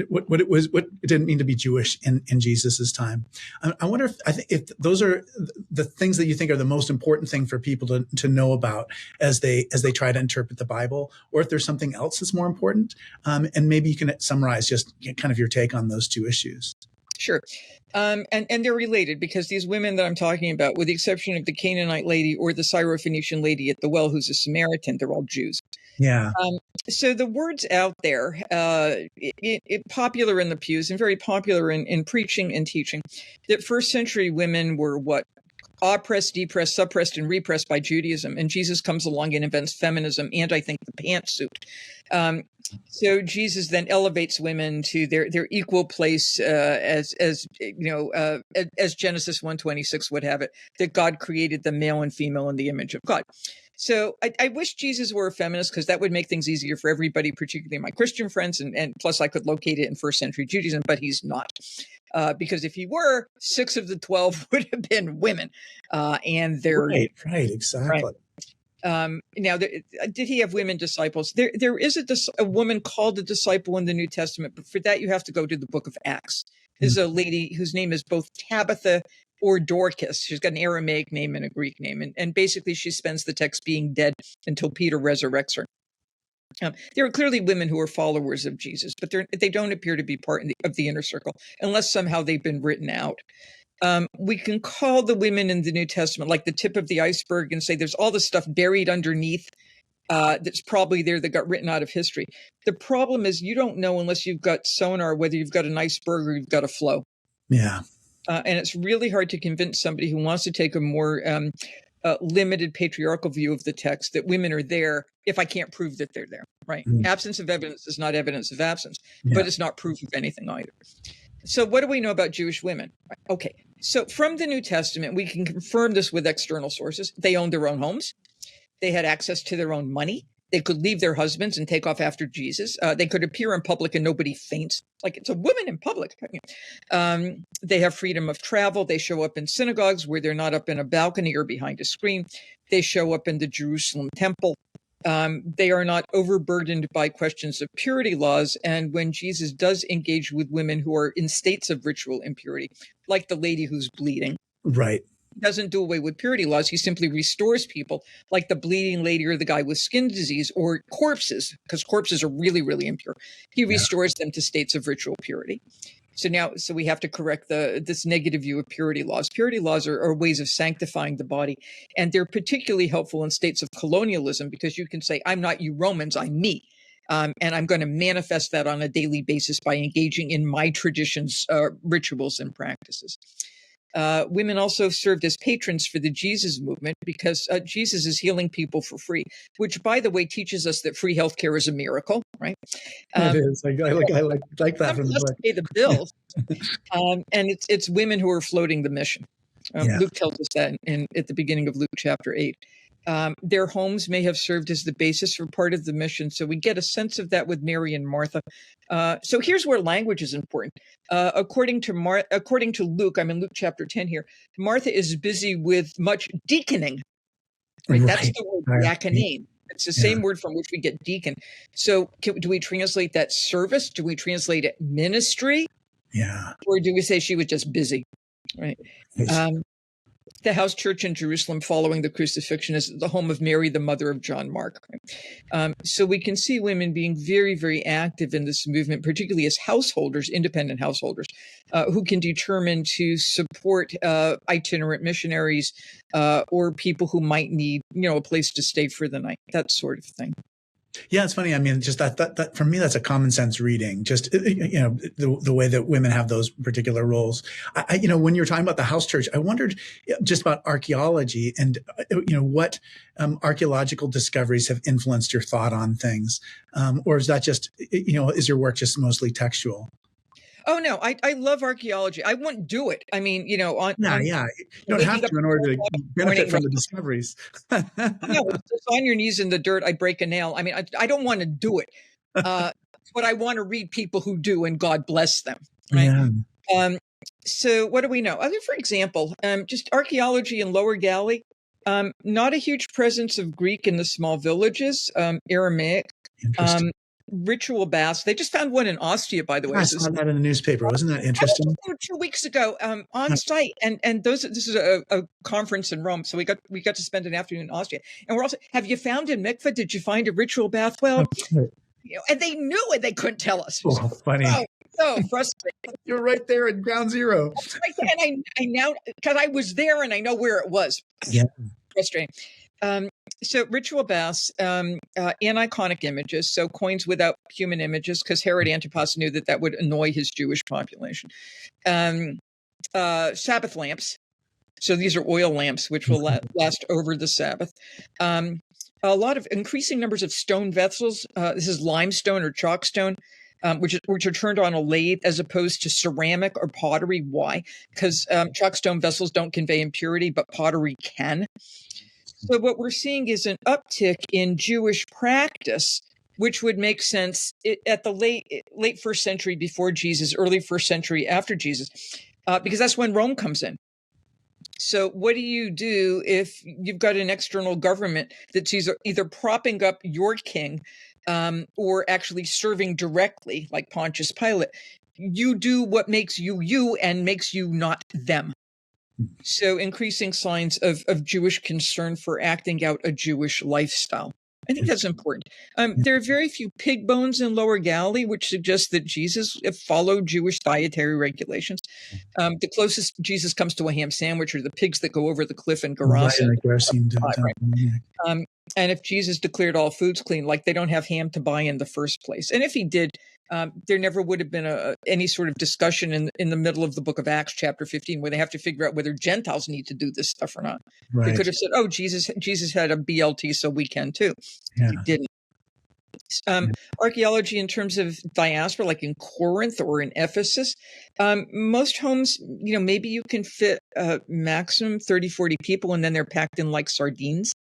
what it didn't mean to be Jewish in Jesus's time. I wonder if those are the things that you think are the most important thing for people to know about as they try to interpret the Bible, or if there's something else that's more important. And maybe you can summarize just kind of your take on those two issues. Sure. And they're related, because these women that I'm talking about, with the exception of the Canaanite lady or the Syro-Phoenician lady at the well who's a Samaritan, they're all Jews. Yeah. So the word's out there, popular in the pews and very popular in preaching and teaching, that first century women were oppressed, depressed, suppressed, and repressed by Judaism. And Jesus comes along and invents feminism and, I think, the pantsuit. So Jesus then elevates women to their equal place as Genesis 1:26 would have it, that God created the male and female in the image of God. So I wish Jesus were a feminist, because that would make things easier for everybody, particularly my Christian friends, and plus I could locate it in first century Judaism, but he's not. Because if he were, 6 of the 12 would have been women, and they're right, exactly. Right. Now, did he have women disciples? There is a woman called a disciple in the New Testament, but for that you have to go to the book of Acts. There's a lady whose name is both Tabitha or Dorcas. She's got an Aramaic name and a Greek name, and basically she spends the text being dead until Peter resurrects her. There are clearly women who are followers of Jesus, but they don't appear to be part of the inner circle, unless somehow they've been written out. We can call the women in the New Testament like the tip of the iceberg and say there's all this stuff buried underneath that's probably there that got written out of history. The problem is you don't know, unless you've got sonar, whether you've got an iceberg or you've got a flow. Yeah. And it's really hard to convince somebody who wants to take a more limited patriarchal view of the text that women are there if I can't prove that they're there, right? Absence of evidence is not evidence of absence, but it's not proof of anything either. So what do we know about Jewish women? Okay, so from the New Testament, we can confirm this with external sources. They owned their own homes. They had access to their own money. They could leave their husbands and take off after Jesus. They could appear in public and nobody faints. Like, it's a woman in public. They have freedom of travel. They show up in synagogues where they're not up in a balcony or behind a screen. They show up in the Jerusalem temple. They are not overburdened by questions of purity laws. And when Jesus does engage with women who are in states of ritual impurity, like the lady who's bleeding, right, he doesn't do away with purity laws. He simply restores people, like the bleeding lady or the guy with skin disease, or corpses, because corpses are really, really impure. He restores them to states of ritual purity. So we have to correct this negative view of purity laws. Purity laws are ways of sanctifying the body, and they're particularly helpful in states of colonialism, because you can say, I'm not you Romans, I'm me. And I'm going to manifest that on a daily basis by engaging in my traditions, rituals, and practices. Women also served as patrons for the Jesus movement, because Jesus is healing people for free, which, by the way, teaches us that free healthcare is a miracle, right? It is. I like that from the book. Pay the bills, and it's women who are floating the mission. Luke tells us that at the beginning of Luke chapter 8. Their homes may have served as the basis for part of the mission. So we get a sense of that with Mary and Martha. So here's where language is important. According to Luke, I'm in Luke chapter 10 here, Martha is busy with much deaconing. Right? That's the word diakonane. It's the same word from which we get deacon. So do we translate that service? Do we translate it ministry? Yeah. Or do we say she was just busy? Right. The house church in Jerusalem following the crucifixion is the home of Mary, the mother of John Mark. So we can see women being very, very active in this movement, particularly as householders, independent householders, who can determine to support itinerant missionaries or people who might need, a place to stay for the night, that sort of thing. Yeah, it's funny. I mean, just that for me, that's a common sense reading. Just the way that women have those particular roles. When you're talking about the house church, I wondered just about archaeology and what archaeological discoveries have influenced your thought on things, or is that just is your work just mostly textual? Oh, no, I love archaeology. I wouldn't do it. I mean, you don't have to in order to benefit from the discoveries. No, it's just on your knees in the dirt. I break a nail. I mean, I don't want to do it, but I want to read people who do, and God bless them. Right. Yeah. So what do we know? For example, just archaeology in Lower Galilee. Not a huge presence of Greek in the small villages. Aramaic. Ritual baths. They just found one in Ostia, by the way. I saw that in the newspaper. Wasn't that interesting? I was there 2 weeks ago on site, and this is a conference in Rome, so we got to spend an afternoon in Ostia. And we're also, have you found a mikveh? Did you find a ritual bath? Well, and they knew it. They couldn't tell us. Oh, funny. So frustrating. You're right there at ground zero. And I now, because I was there and I know where it was. Yeah. Frustrating. So ritual baths, aniconic images, so coins without human images, because Herod Antipas knew that would annoy his Jewish population. Sabbath lamps. So these are oil lamps, which will last over the Sabbath. A lot of increasing numbers of stone vessels. This is limestone or chalkstone. Which are turned on a lathe as opposed to ceramic or pottery. Why? Because chalkstone vessels don't convey impurity, but pottery can. So what we're seeing is an uptick in Jewish practice, which would make sense at the late first century before Jesus, early first century after Jesus, because that's when Rome comes in. So what do you do if you've got an external government that's either propping up your king or actually serving directly, like Pontius Pilate? You do what makes you you and makes you not them. So increasing signs of Jewish concern for acting out a Jewish lifestyle. I think that's important. There are very few pig bones in Lower Galilee, which suggests that Jesus followed Jewish dietary regulations. The closest Jesus comes to a ham sandwich are the pigs that go over the cliff in Gerasa. Right. And if Jesus declared all foods clean, like they don't have ham to buy in the first place. And if he did, there never would have been any sort of discussion in the middle of the book of Acts, chapter 15, where they have to figure out whether Gentiles need to do this stuff or not. Right. They could have said, oh, Jesus had a BLT, so we can too. Yeah. He didn't. Archaeology in terms of diaspora, like in Corinth or in Ephesus, most homes, maybe you can fit maximum 30, 40 people, and then they're packed in like sardines,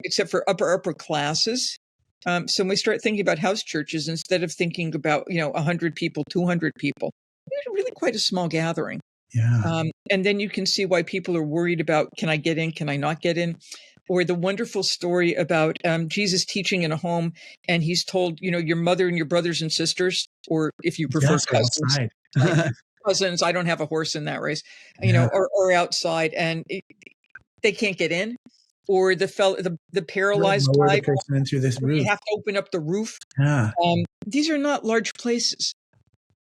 except for upper classes. So when we start thinking about house churches, instead of thinking about, 100 people, 200 people, it's really quite a small gathering. Yeah. And then you can see why people are worried about, can I get in? Can I not get in? Or the wonderful story about Jesus teaching in a home, and he's told, your mother and your brothers and sisters, or if you prefer cousins, cousins, I don't have a horse in that race, or outside, and they can't get in. Or the paralyzed guy, into this roof. You have to open up the roof. Yeah. These are not large places.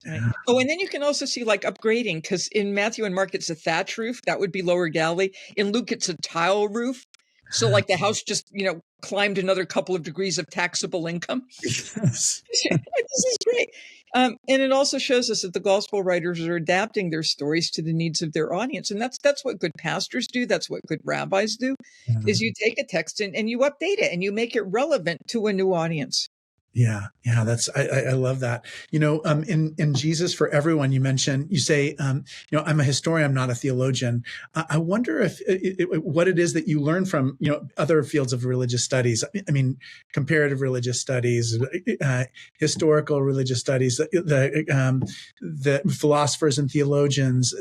Right? Yeah. Oh, and then you can also see like upgrading, because in Matthew and Mark, it's a thatch roof. That would be Lower Galilee. In Luke, it's a tile roof. So like the house just, climbed another couple of degrees of taxable income. Yes. This is great. And it also shows us that the gospel writers are adapting their stories to the needs of their audience. And that's what good pastors do. That's what good rabbis do, is you take a text and you update it and you make it relevant to a new audience. Yeah, yeah, I love that. In Jesus for Everyone, you say, I'm a historian, I'm not a theologian. I wonder if what it is that you learn from, other fields of religious studies. I mean, comparative religious studies, historical religious studies, the philosophers and theologians.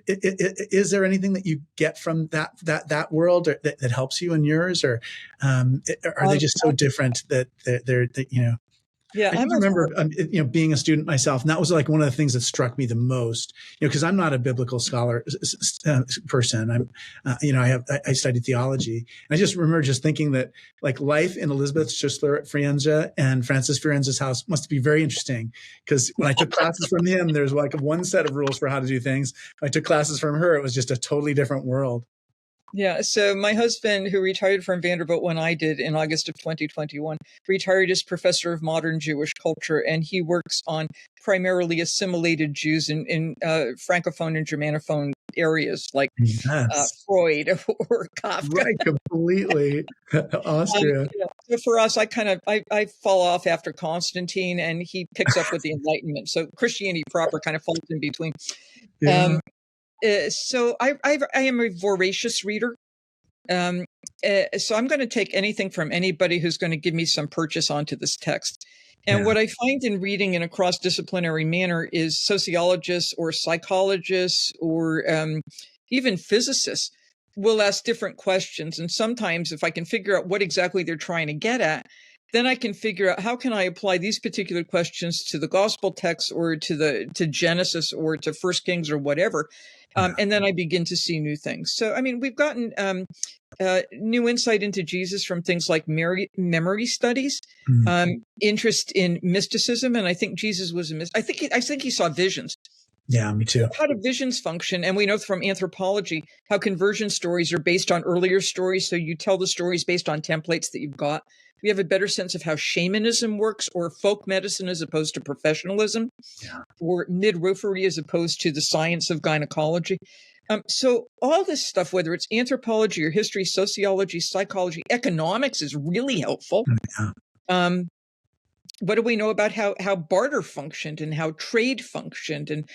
Is there anything that you get from that world that helps you in yours, or are they just so different that Yeah, I I'm just a remember, being a student myself, and that was like one of the things that struck me the most, because I'm not a biblical scholar person. I studied theology. And I just remember just thinking that like life in Elizabeth Schüssler at Firenze and Francis Firenze's house must be very interesting, because when I took classes from him, there's like one set of rules for how to do things. When I took classes from her, it was just a totally different world. Yeah. So my husband, who retired from Vanderbilt when I did in August of 2021, retired as professor of modern Jewish culture, and he works on primarily assimilated Jews in Francophone and Germanophone areas like Yes. Freud or Kafka. Right. Completely. Austria. So for us, I fall off after Constantine, and he picks up with the Enlightenment. So Christianity proper kind of falls in between. Yeah. So I am a voracious reader. So I'm going to take anything from anybody who's going to give me some purchase onto this text. And what I find in reading in a cross-disciplinary manner is sociologists or psychologists or even physicists will ask different questions. And sometimes if I can figure out what exactly they're trying to get at, then I can figure out how can I apply these particular questions to the gospel text or to Genesis or to First Kings or whatever. And then I begin to see new things. So, I mean, we've gotten new insight into Jesus from things like memory studies, interest in mysticism, and I think Jesus was I think he saw visions. Yeah, me too. How do visions function? And we know from anthropology how conversion stories are based on earlier stories. So you tell the stories based on templates that you've got. We have a better sense of how shamanism works, or folk medicine as opposed to professionalism, or midwifery as opposed to the science of gynecology. So all this stuff, whether it's anthropology or history, sociology, psychology, economics, is really helpful. Yeah. What do we know about how barter functioned and how trade functioned? And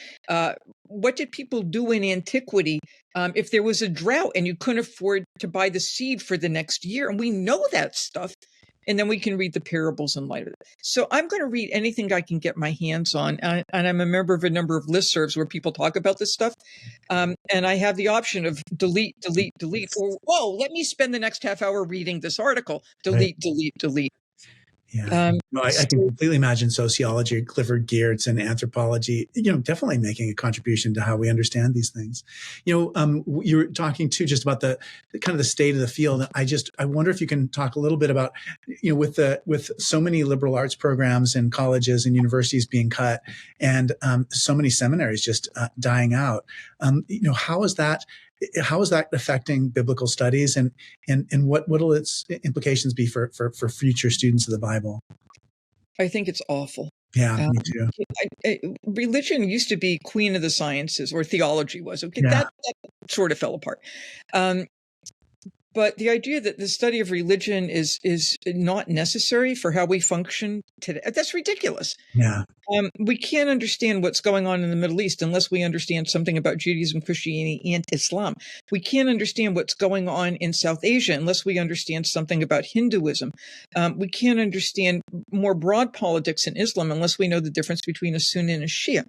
what did people do in antiquity if there was a drought and you couldn't afford to buy the seed for the next year? And we know that stuff. And then we can read the parables in light of it. So I'm going to read anything I can get my hands on. And I'm a member of a number of listservs where people talk about this stuff. And I have the option of delete, or, whoa, let me spend the next half hour reading this article. Delete. Yeah. I can completely imagine sociology, Clifford Geertz, and anthropology, definitely making a contribution to how we understand these things. You were talking too just about the kind of the state of the field. I wonder if you can talk a little bit about, with so many liberal arts programs in colleges and universities being cut, and so many seminaries just dying out. How is that affecting biblical studies, and what will its implications be for future students of the Bible? I think it's awful. Yeah, me too. Religion used to be queen of the sciences, or theology was. Okay, Yeah. that sort of fell apart. But the idea that the study of religion is not necessary for how we function today, that's ridiculous. Yeah. We can't understand what's going on in the Middle East unless we understand something about Judaism, Christianity, and Islam. We can't understand what's going on in South Asia unless we understand something about Hinduism. We can't understand more broad politics in Islam unless we know the difference between a Sunni and a Shia.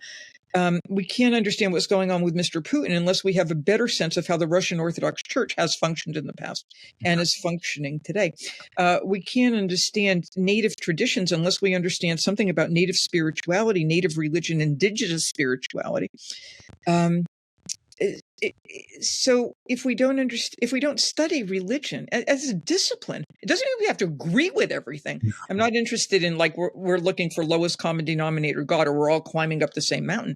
We can't understand what's going on with Mr. Putin unless we have a better sense of how the Russian Orthodox Church has functioned in the past and is functioning today. We can't understand native traditions unless we understand something about native spirituality, native religion, indigenous spirituality. So if we don't study religion as a discipline, it doesn't mean we have to agree with everything. I'm not interested in we're looking for lowest common denominator God, or we're all climbing up the same mountain.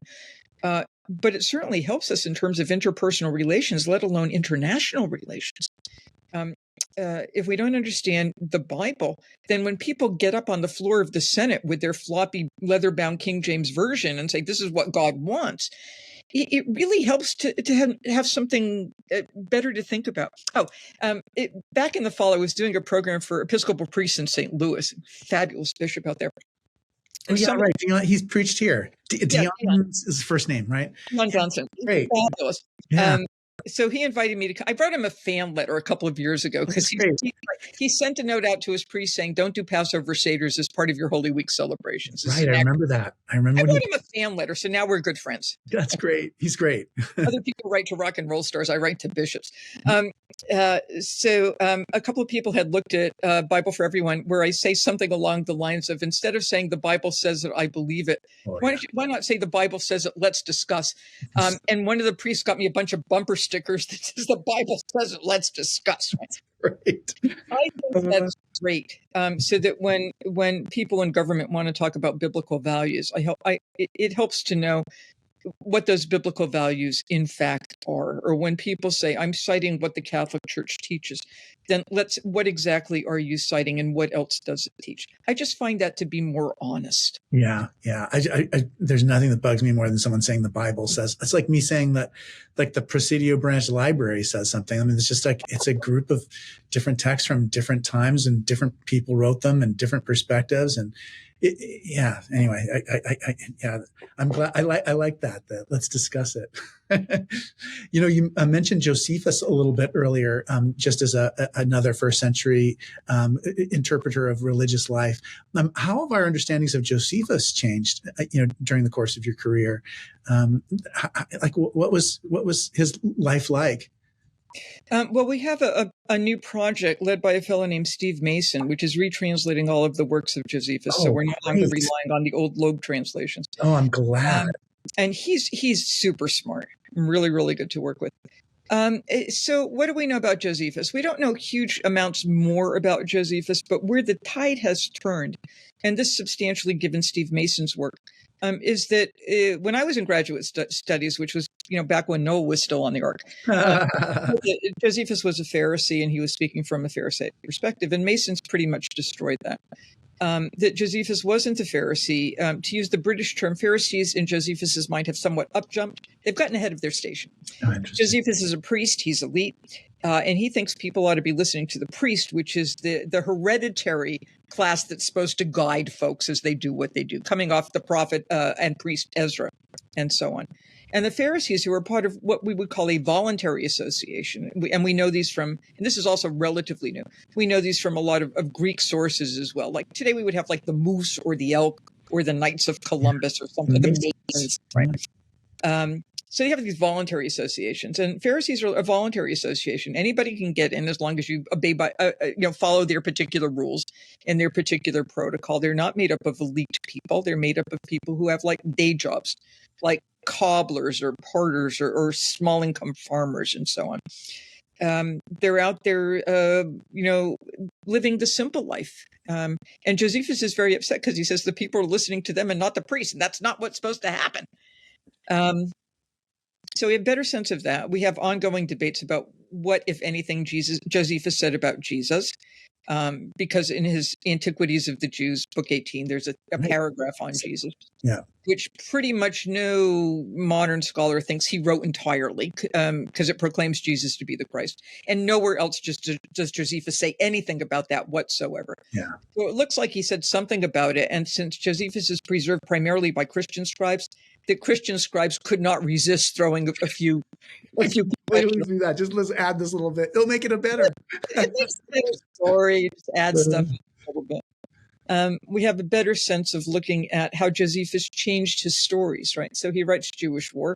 But it certainly helps us in terms of interpersonal relations, let alone international relations. If we don't understand the Bible, then when people get up on the floor of the Senate with their floppy leather-bound King James Version and say, this is what God wants, it really helps to have something better to think about. Back in the fall, I was doing a program for Episcopal priests in St. Louis, fabulous bishop out there. And right. Dion, he's preached here. Dion is his first name, right? Dion Johnson. Great. Fabulous. Yeah. So he invited me to. I wrote him a fan letter a couple of years ago because he sent a note out to his priest saying, "Don't do Passover seders as part of your Holy Week celebrations." Right, I remember that. I wrote him a fan letter, so now we're good friends. That's great. He's great. Other people write to rock and roll stars. I write to bishops. So a couple of people had looked at Bible for Everyone, where I say something along the lines of, instead of saying the Bible says it, I believe it. Why not say the Bible says it? Let's discuss. And one of the priests got me a bunch of bumper stickers that says the Bible says it. Let's discuss. Right. I think that's great. So that when people in government want to talk about biblical values, it helps to know what those biblical values in fact are. Or when people say, I'm citing what the Catholic Church teaches, then what exactly are you citing and what else does it teach? I just find that to be more honest. Yeah. There's nothing that bugs me more than someone saying the Bible says. It's like me saying that, like, the Presidio Branch Library says something. I mean, it's just like, it's a group of different texts from different times, and different people wrote them, and different perspectives. And anyway, I'm glad. I like that. Let's discuss it. You mentioned Josephus a little bit earlier, just as another first century interpreter of religious life. How have our understandings of Josephus changed, during the course of your career? What was his life like? Well, we have a new project led by a fellow named Steve Mason, which is retranslating all of the works of Josephus. So we're no longer relying on the old Loeb translations. Oh, I'm glad. And he's super smart, really, really good to work with. So what do we know about Josephus? We don't know huge amounts more about Josephus, but where the tide has turned, and this substantially given Steve Mason's work, is that when I was in graduate studies, which was back when Noah was still on the ark, Josephus was a Pharisee, and he was speaking from a Pharisaic perspective, and Mason's pretty much destroyed that. That Josephus wasn't a Pharisee. To use the British term, Pharisees in Josephus's mind have somewhat upjumped. They've gotten ahead of their station. Josephus is a priest. He's elite. And he thinks people ought to be listening to the priest, which is the hereditary class that's supposed to guide folks as they do what they do, coming off the prophet and priest Ezra, and so on. And the Pharisees, who are part of what we would call a voluntary association, and we know these from, and this is also relatively new, we know these from a lot of Greek sources as well. Like today we would have like the moose or the elk or the Knights of Columbus or something, the Masons, right? So you have these voluntary associations, and Pharisees are a voluntary association. Anybody can get in as long as you obey follow their particular rules and their particular protocol. They're not made up of elite people. They're made up of people who have like day jobs, like cobblers or porters or small income farmers and so on. They're out there, living the simple life. And Josephus is very upset because he says the people are listening to them and not the priest, and that's not what's supposed to happen. So we have a better sense of that. We have ongoing debates about what, if anything, Josephus said about Jesus, because in his Antiquities of the Jews, book 18, there's a paragraph on Jesus, which pretty much no modern scholar thinks he wrote entirely, because it proclaims Jesus to be the Christ. And nowhere else does Josephus say anything about that whatsoever. Yeah. So it looks like he said something about it. And since Josephus is preserved primarily by Christian scribes, the Christian scribes could not resist throwing a few. Wait, do that. Just let's add this a little bit. It'll make it a better. Story. Just add stuff a little bit. We have a better sense of looking at how Josephus changed his stories, right? So he writes Jewish War,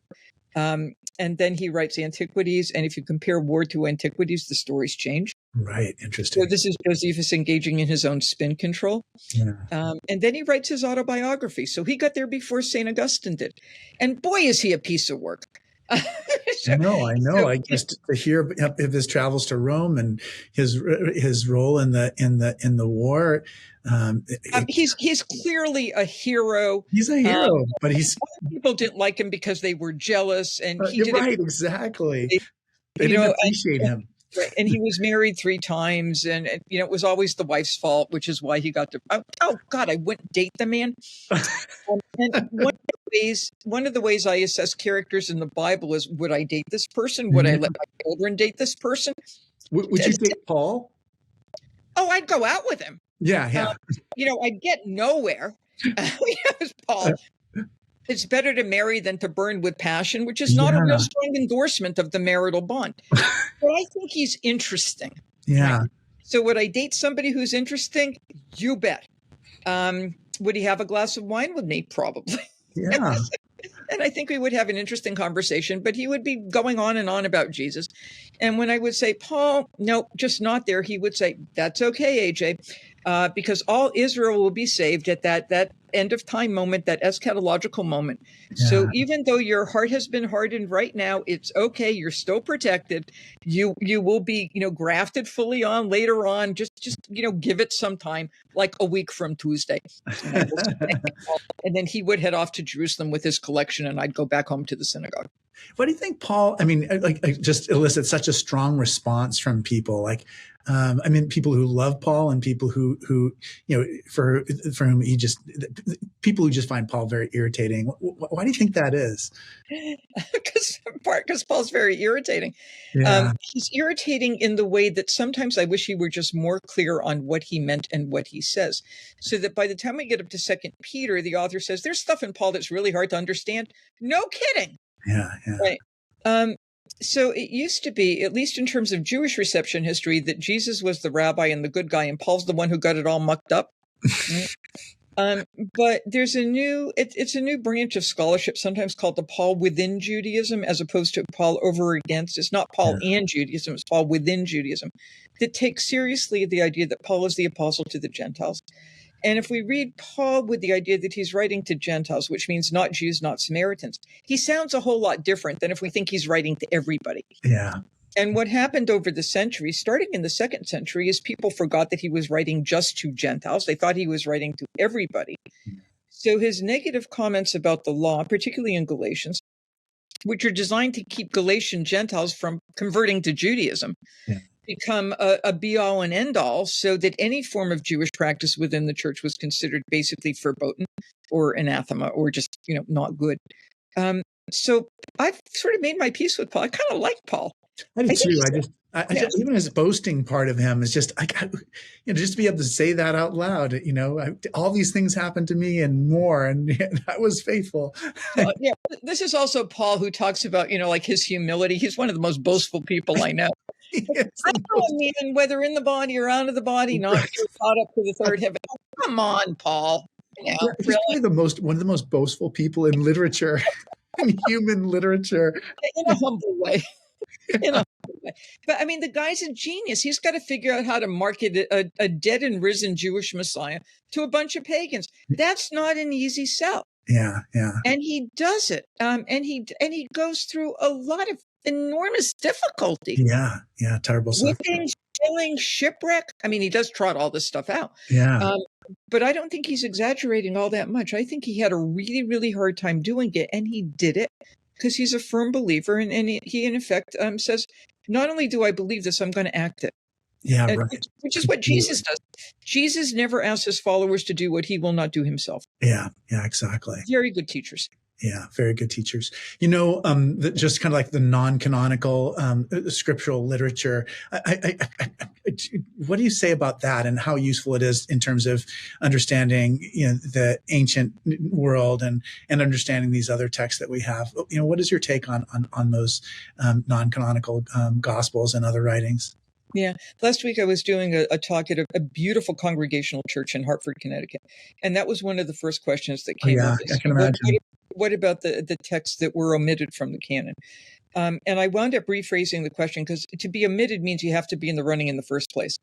and then he writes Antiquities. And if you compare War to Antiquities, the stories change. Right. Interesting. So this is Josephus engaging in his own spin control. Yeah. And then he writes his autobiography. So he got there before St. Augustine did. And boy, is he a piece of work. I know. I just to hear of his travels to Rome and his role in the war. He's clearly a hero. He's a hero, but people didn't like him because they were jealous, and you're right, exactly. They didn't appreciate him. Right. And he was married 3 times, and it was always the wife's fault, which is why he got to. Oh God, I wouldn't date the man. And one of the ways I assess characters in the Bible is: would I date this person? Would I let my children date this person? Would you date Paul? Oh, I'd go out with him. Yeah. I'd get nowhere. Paul. It's better to marry than to burn with passion, which is not a real strong endorsement of the marital bond. But I think he's interesting. Yeah. Right? So would I date somebody who's interesting? You bet. Would he have a glass of wine with me? Probably. Yeah. And I think we would have an interesting conversation, but he would be going on and on about Jesus. And when I would say, Paul, no, just not there, he would say, that's okay, AJ, because all Israel will be saved at that end of time moment, that eschatological moment. Yeah. So even though your heart has been hardened right now, it's okay. You're still protected. You will be, grafted fully on later on. Just give it some time, like a week from Tuesday. And then he would head off to Jerusalem with his collection, and I'd go back home to the synagogue. What do you think, Paul? I mean, just elicits such a strong response from people. People who love Paul and people who for whom people who just find Paul very irritating. Why do you think that is? Because Paul's very irritating. Yeah. He's irritating in the way that sometimes I wish he were just more clear on what he meant and what he says, so that by the time we get up to 2 Peter, the author says there's stuff in Paul that's really hard to understand. No kidding. Yeah. Right. So it used to be, at least in terms of Jewish reception history, that Jesus was the rabbi and the good guy, and Paul's the one who got it all mucked up. But there's it's a new branch of scholarship, sometimes called the Paul within Judaism, as opposed to Paul over against. It's not Paul and Judaism, it's Paul within Judaism, that takes seriously the idea that Paul is the apostle to the Gentiles. And if we read Paul with the idea that he's writing to Gentiles, which means not Jews, not Samaritans, he sounds a whole lot different than if we think he's writing to everybody. Yeah. And what happened over the centuries, starting in the 2nd century, is people forgot that he was writing just to Gentiles. They thought he was writing to everybody. So his negative comments about the law, particularly in Galatians, which are designed to keep Galatian Gentiles from converting to Judaism, become a be-all and end-all, so that any form of Jewish practice within the church was considered basically verboten or anathema or just, not good. So I've sort of made my peace with Paul. I kind of like Paul. I do too. I just, even his boasting part of him is just, just to be able to say that out loud, all these things happened to me and more, and I was faithful. This is also Paul, who talks about, like his humility. He's one of the most boastful people I know. I know a man, whether in the body or out of the body, not caught up to the third heaven. Oh, come on, Paul. He's probably one of the most boastful people in literature, in human literature. In a humble way. But I mean, the guy's a genius. He's got to figure out how to market a dead and risen Jewish Messiah to a bunch of pagans. That's not an easy sell. Yeah. And he does it. And he goes through a lot of enormous difficulty. Yeah, terrible stuff. Whipping, killing, shipwreck. I mean, he does trot all this stuff out. Yeah. But I don't think he's exaggerating all that much. I think he had a really, really hard time doing it, and he did it because he's a firm believer. And he in effect, says, not only do I believe this, I'm going to act it. Yeah, right. Which is what Jesus does. Jesus never asks his followers to do what he will not do himself. Yeah, exactly. Very good teachers. Yeah, very good teachers. Just kind of like the non-canonical scriptural literature. What do you say about that, and how useful it is in terms of understanding, the ancient world and understanding these other texts that we have? What is your take on those non-canonical gospels and other writings? Yeah. Last week I was doing a talk at a beautiful congregational church in Hartford, Connecticut. And that was one of the first questions that came up. I can imagine. What about the texts that were omitted from the canon? And I wound up rephrasing the question, because to be omitted means you have to be in the running in the first place.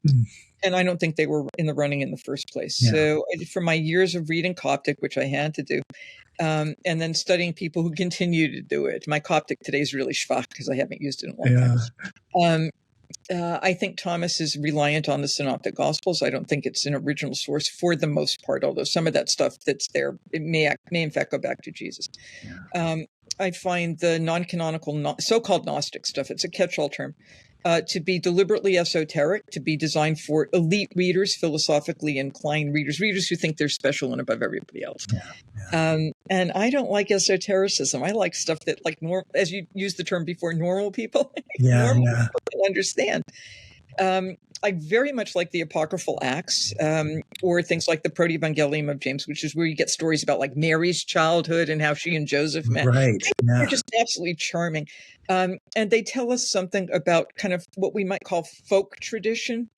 And I don't think they were in the running in the first place. Yeah. So from my years of reading Coptic, which I had to do, and then studying people who continue to do it, my Coptic today is really schwach because I haven't used it in a long time. I think Thomas is reliant on the Synoptic Gospels. I don't think it's an original source for the most part, although some of that stuff that's there, it may in fact go back to Jesus. I find the non-canonical, so-called Gnostic stuff, it's a catch-all term, to be deliberately esoteric, to be designed for elite readers, philosophically inclined readers who think they're special and above everybody else. And I don't like esotericism. I like stuff that, like, as you used the term before, normal people, normal people can understand. I very much like the apocryphal Acts, or things like the Proto-Evangelium of James, which is where you get stories about like Mary's childhood and how she and Joseph met. Right. They're just absolutely charming. And they tell us something about kind of what we might call folk tradition.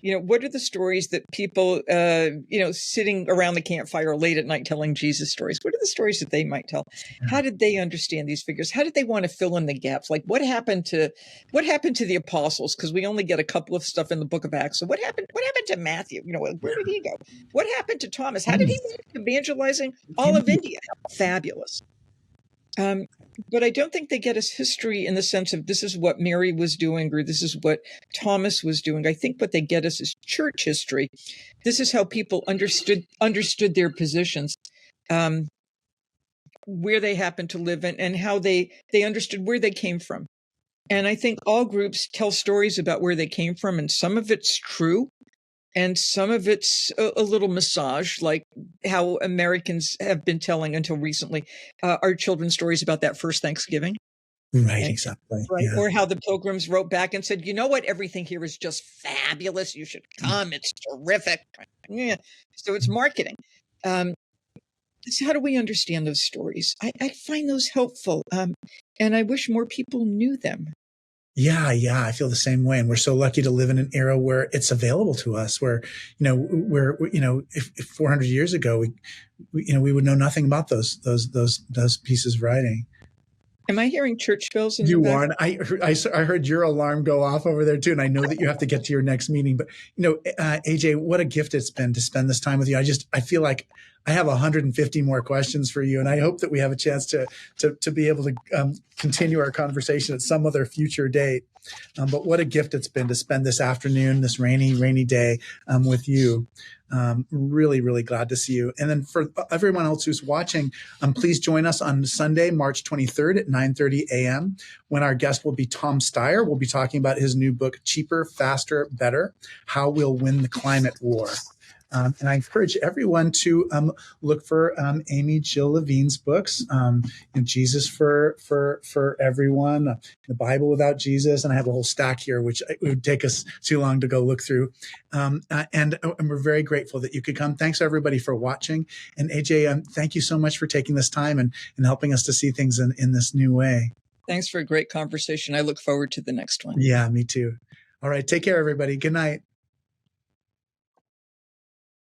What are the stories that people, sitting around the campfire late at night telling Jesus stories? What are the stories that they might tell? How did they understand these figures? How did they want to fill in the gaps? Like what happened to the apostles? Because we only get a couple of stuff in the book of Acts. So what happened to Matthew? Where did he go? What happened to Thomas? How did he end up evangelizing all of India? Fabulous. But I don't think they get us history in the sense of this is what Mary was doing or this is what Thomas was doing. I think what they get us is church history. This is how people understood their positions, where they happened to live and how they understood where they came from. And I think all groups tell stories about where they came from, and some of it's true. And some of it's a little massage, like how Americans have been telling until recently our children's stories about that first Thanksgiving. Right, exactly. Right. Yeah. Or how the Pilgrims wrote back and said, you know what, everything here is just fabulous. You should come. It's terrific. Yeah. So it's marketing. So how do we understand those stories? I find those helpful. And I wish more people knew them. Yeah, I feel the same way. And we're so lucky to live in an era where it's available to us, where, if 400 years ago, we would know nothing about those pieces of writing. Am I hearing church bells in the back? You are. I heard your alarm go off over there too. And I know that you have to get to your next meeting, but AJ, what a gift it's been to spend this time with you. I feel like I have 150 more questions for you, and I hope that we have a chance to be able to continue our conversation at some other future date. But what a gift it's been to spend this afternoon, this rainy day with you. Really, really glad to see you. And then for everyone else who's watching, please join us on Sunday, March 23rd at 9:30 a.m. when our guest will be Tom Steyer. We'll be talking about his new book, Cheaper, Faster, Better: How We'll Win the Climate War. And I encourage everyone to look for Amy-Jill Levine's books, Jesus for Everyone, The Bible Without Jesus, and I have a whole stack here, which it would take us too long to go look through. And we're very grateful that you could come. Thanks, everybody, for watching. And AJ, thank you so much for taking this time and helping us to see things in this new way. Thanks for a great conversation. I look forward to the next one. Yeah, me too. All right, take care, everybody. Good night.